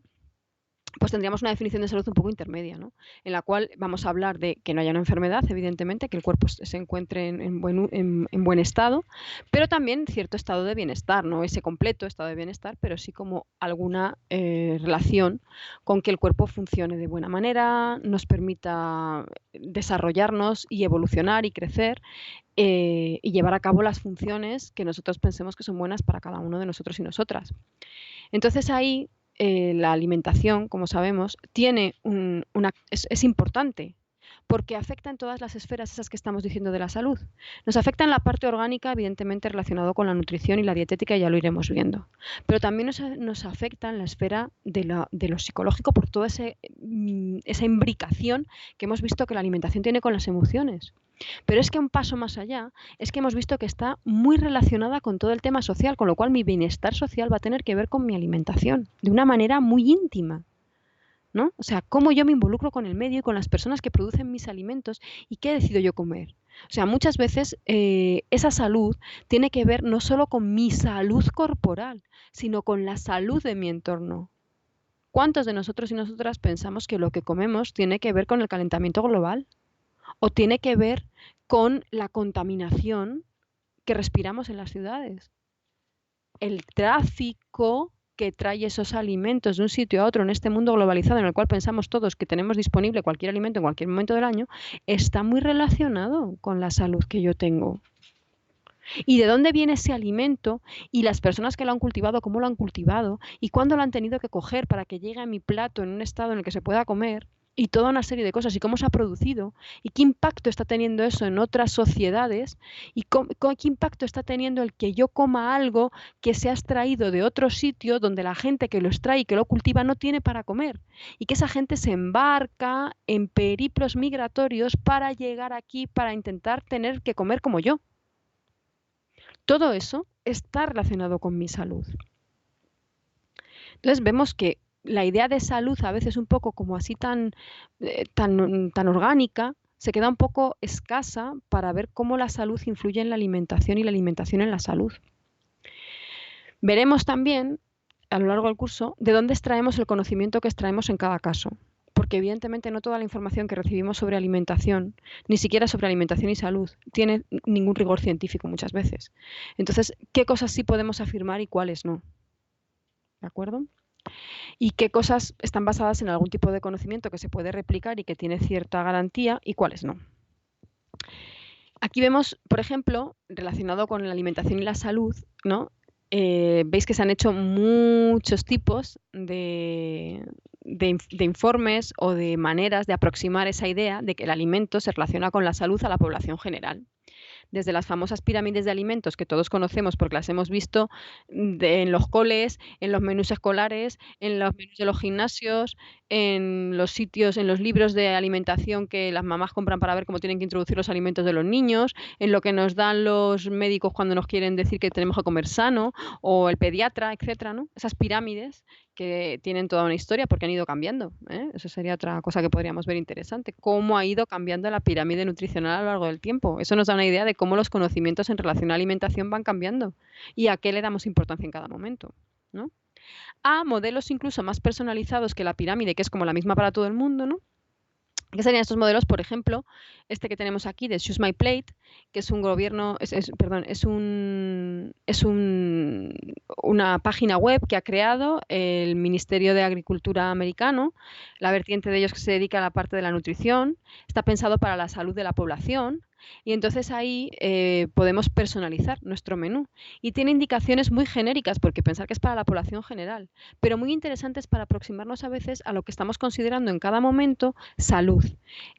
pues tendríamos una definición de salud un poco intermedia, ¿no? En la cual vamos a hablar de que no haya una enfermedad, evidentemente, que el cuerpo se encuentre en buen estado, pero también cierto estado de bienestar, no ese completo estado de bienestar, pero sí como alguna relación con que el cuerpo funcione de buena manera, nos permita desarrollarnos y evolucionar y crecer y llevar a cabo las funciones que nosotros pensemos que son buenas para cada uno de nosotros y nosotras. Entonces ahí la alimentación, como sabemos, es importante porque afecta en todas las esferas esas que estamos diciendo de la salud. Nos afecta en la parte orgánica, evidentemente relacionado con la nutrición y la dietética, ya lo iremos viendo. Pero también nos afecta en la esfera de lo psicológico por toda esa imbricación que hemos visto que la alimentación tiene con las emociones. Pero es que un paso más allá es que hemos visto que está muy relacionada con todo el tema social, con lo cual mi bienestar social va a tener que ver con mi alimentación, de una manera muy íntima, ¿no? O sea, cómo yo me involucro con el medio y con las personas que producen mis alimentos y qué decido yo comer. O sea, muchas veces esa salud tiene que ver no solo con mi salud corporal, sino con la salud de mi entorno. ¿Cuántos de nosotros y nosotras pensamos que lo que comemos tiene que ver con el calentamiento global? ¿O tiene que ver con la contaminación que respiramos en las ciudades? El tráfico que trae esos alimentos de un sitio a otro en este mundo globalizado en el cual pensamos todos que tenemos disponible cualquier alimento en cualquier momento del año, está muy relacionado con la salud que yo tengo. ¿Y de dónde viene ese alimento? Y las personas que lo han cultivado, cómo lo han cultivado, y cuándo lo han tenido que coger para que llegue a mi plato en un estado en el que se pueda comer, y toda una serie de cosas, y cómo se ha producido, y qué impacto está teniendo eso en otras sociedades, y qué impacto está teniendo el que yo coma algo que se ha extraído de otro sitio donde la gente que lo extrae y que lo cultiva no tiene para comer, y que esa gente se embarca en periplos migratorios para llegar aquí para intentar tener que comer como yo. Todo eso está relacionado con mi salud. Entonces vemos que la idea de salud a veces un poco como así tan orgánica se queda un poco escasa para ver cómo la salud influye en la alimentación y la alimentación en la salud. Veremos también a lo largo del curso de dónde extraemos el conocimiento que extraemos en cada caso. porque evidentemente no toda la información que recibimos sobre alimentación, ni siquiera sobre alimentación y salud, tiene ningún rigor científico muchas veces. Entonces, ¿qué cosas sí podemos afirmar y cuáles no? ¿De acuerdo? Y qué cosas están basadas en algún tipo de conocimiento que se puede replicar y que tiene cierta garantía y cuáles no. Aquí vemos, por ejemplo, relacionado con la alimentación y la salud, ¿no? Veis que se han hecho muchos tipos de informes o de maneras de aproximar esa idea de que el alimento se relaciona con la salud a la población general. Desde las famosas pirámides de alimentos que todos conocemos porque las hemos visto en los coles, en los menús escolares, en los menús de los gimnasios, en los sitios, en los libros de alimentación que las mamás compran para ver cómo tienen que introducir los alimentos de los niños, en lo que nos dan los médicos cuando nos quieren decir que tenemos que comer sano, o el pediatra, etcétera, ¿no? Esas pirámides que tienen toda una historia porque han ido cambiando, ¿eh? Eso sería otra cosa que podríamos ver interesante, cómo ha ido cambiando la pirámide nutricional a lo largo del tiempo. Eso nos da una idea de cómo los conocimientos en relación a la alimentación van cambiando y a qué le damos importancia en cada momento, ¿no? A modelos incluso más personalizados que la pirámide, que es como la misma para todo el mundo, ¿no? ¿Qué serían estos modelos? Por ejemplo, este que tenemos aquí de Choose My Plate, que es un gobierno, perdón, una página web que ha creado el Ministerio de Agricultura americano, la vertiente de ellos que se dedica a la parte de la nutrición, está pensado para la salud de la población y entonces ahí podemos personalizar nuestro menú y tiene indicaciones muy genéricas porque pensar que es para la población general, pero muy interesantes para aproximarnos a veces a lo que estamos considerando en cada momento salud.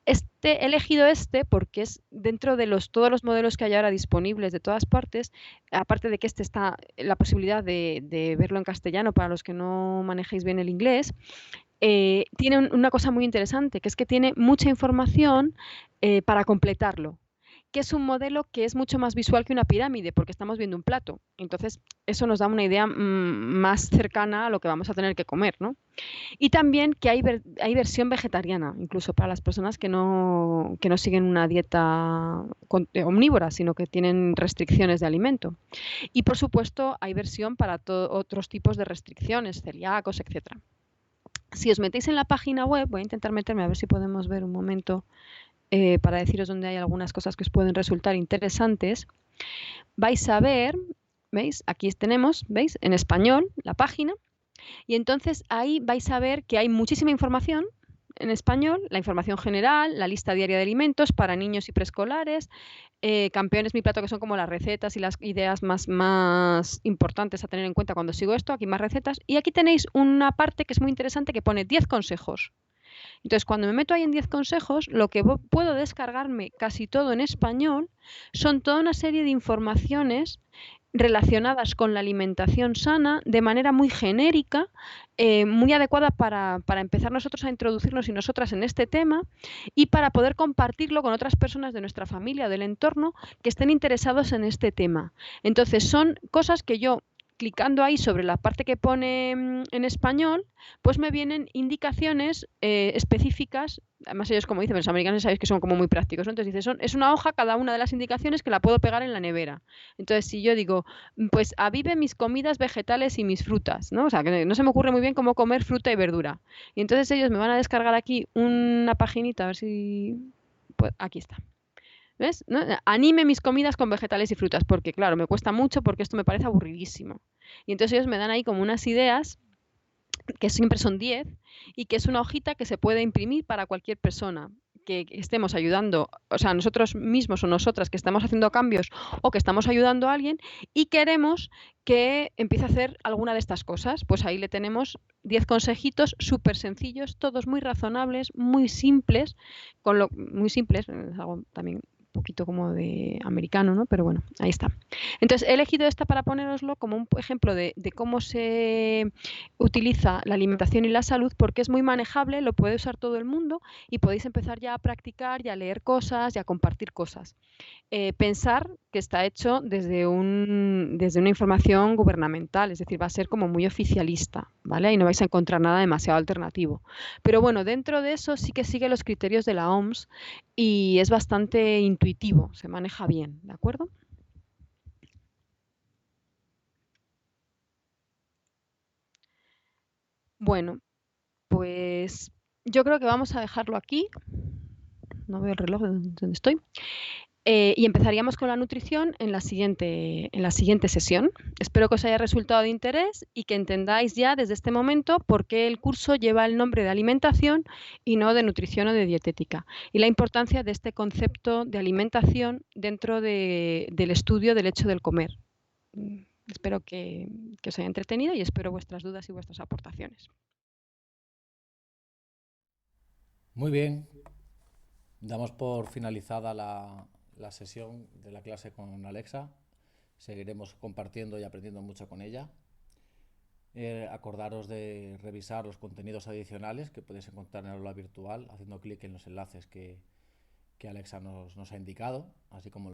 He elegido este porque es dentro de todos los modelos que hay ahora disponibles de todas partes, aparte de que este está la posibilidad de verlo en castellano para los que no manejéis bien el inglés, tiene una cosa muy interesante, que es que tiene mucha información para completarlo, que es un modelo que es mucho más visual que una pirámide, porque estamos viendo un plato. Entonces, eso nos da una idea más cercana a lo que vamos a tener que comer, ¿no? Y también que hay versión vegetariana, incluso para las personas que no siguen una dieta omnívora, sino que tienen restricciones de alimento. Y, por supuesto, hay versión para otros tipos de restricciones, celíacos, etcétera. Si os metéis en la página web, voy a intentar meterme a ver si podemos ver un momento para deciros dónde hay algunas cosas que os pueden resultar interesantes. Vais a ver, ¿veis? Aquí tenemos, ¿veis? En español la página. Y entonces ahí vais a ver que hay muchísima información en español, la información general, la lista diaria de alimentos para niños y preescolares, campeones mi plato, que son como las recetas y las ideas más importantes a tener en cuenta cuando sigo esto, aquí más recetas. Y aquí tenéis una parte que es muy interesante que pone 10 consejos. Entonces, cuando me meto ahí en 10 consejos, lo que puedo descargarme casi todo en español son toda una serie de informaciones relacionadas con la alimentación sana de manera muy genérica, muy adecuada para empezar nosotros a introducirnos y nosotras en este tema y para poder compartirlo con otras personas de nuestra familia o del entorno que estén interesados en este tema. Entonces, son cosas que yo, clicando ahí sobre la parte que pone en español, pues me vienen indicaciones específicas. Además ellos, como dicen, los americanos sabéis que son como muy prácticos, ¿no? Entonces dice, es una hoja cada una de las indicaciones que la puedo pegar en la nevera. Entonces si yo digo, pues avive mis comidas vegetales y mis frutas, ¿no? O sea, que no se me ocurre muy bien cómo comer fruta y verdura. Y entonces ellos me van a descargar aquí una paginita, a ver si... Pues aquí está. ¿Ves? ¿No? Anime mis comidas con vegetales y frutas, porque claro, me cuesta mucho porque esto me parece aburridísimo. Y entonces ellos me dan ahí como unas ideas que siempre son 10 y que es una hojita que se puede imprimir para cualquier persona que estemos ayudando, o sea, nosotros mismos o nosotras que estamos haciendo cambios o que estamos ayudando a alguien y queremos que empiece a hacer alguna de estas cosas, pues ahí le tenemos 10 consejitos súper sencillos, todos muy razonables, muy simples, muy simples, es algo también poquito como de americano, ¿no? Pero bueno, ahí está. Entonces, he elegido esta para poneroslo como un ejemplo de cómo se utiliza la alimentación y la salud porque es muy manejable, lo puede usar todo el mundo y podéis empezar ya a practicar y a leer cosas y a compartir cosas. Pensar que está hecho desde una información gubernamental, es decir, va a ser como muy oficialista, ¿vale? Y no vais a encontrar nada demasiado alternativo. Pero bueno, dentro de eso sí que sigue los criterios de la OMS y es bastante intuitivo, se maneja bien, ¿de acuerdo? Bueno, pues yo creo que vamos a dejarlo aquí. No veo el reloj de donde estoy. Y empezaríamos con la nutrición en la siguiente sesión. Espero que os haya resultado de interés y que entendáis ya desde este momento por qué el curso lleva el nombre de alimentación y no de nutrición o de dietética, y la importancia de este concepto de alimentación dentro del estudio del hecho del comer. Espero que os haya entretenido y espero vuestras dudas y vuestras aportaciones. Muy bien, damos por finalizada la sesión de la clase con Alexa. Seguiremos compartiendo y aprendiendo mucho con ella. Acordaros de revisar los contenidos adicionales que podéis encontrar en el aula virtual haciendo clic en los enlaces que Alexa nos ha indicado, así como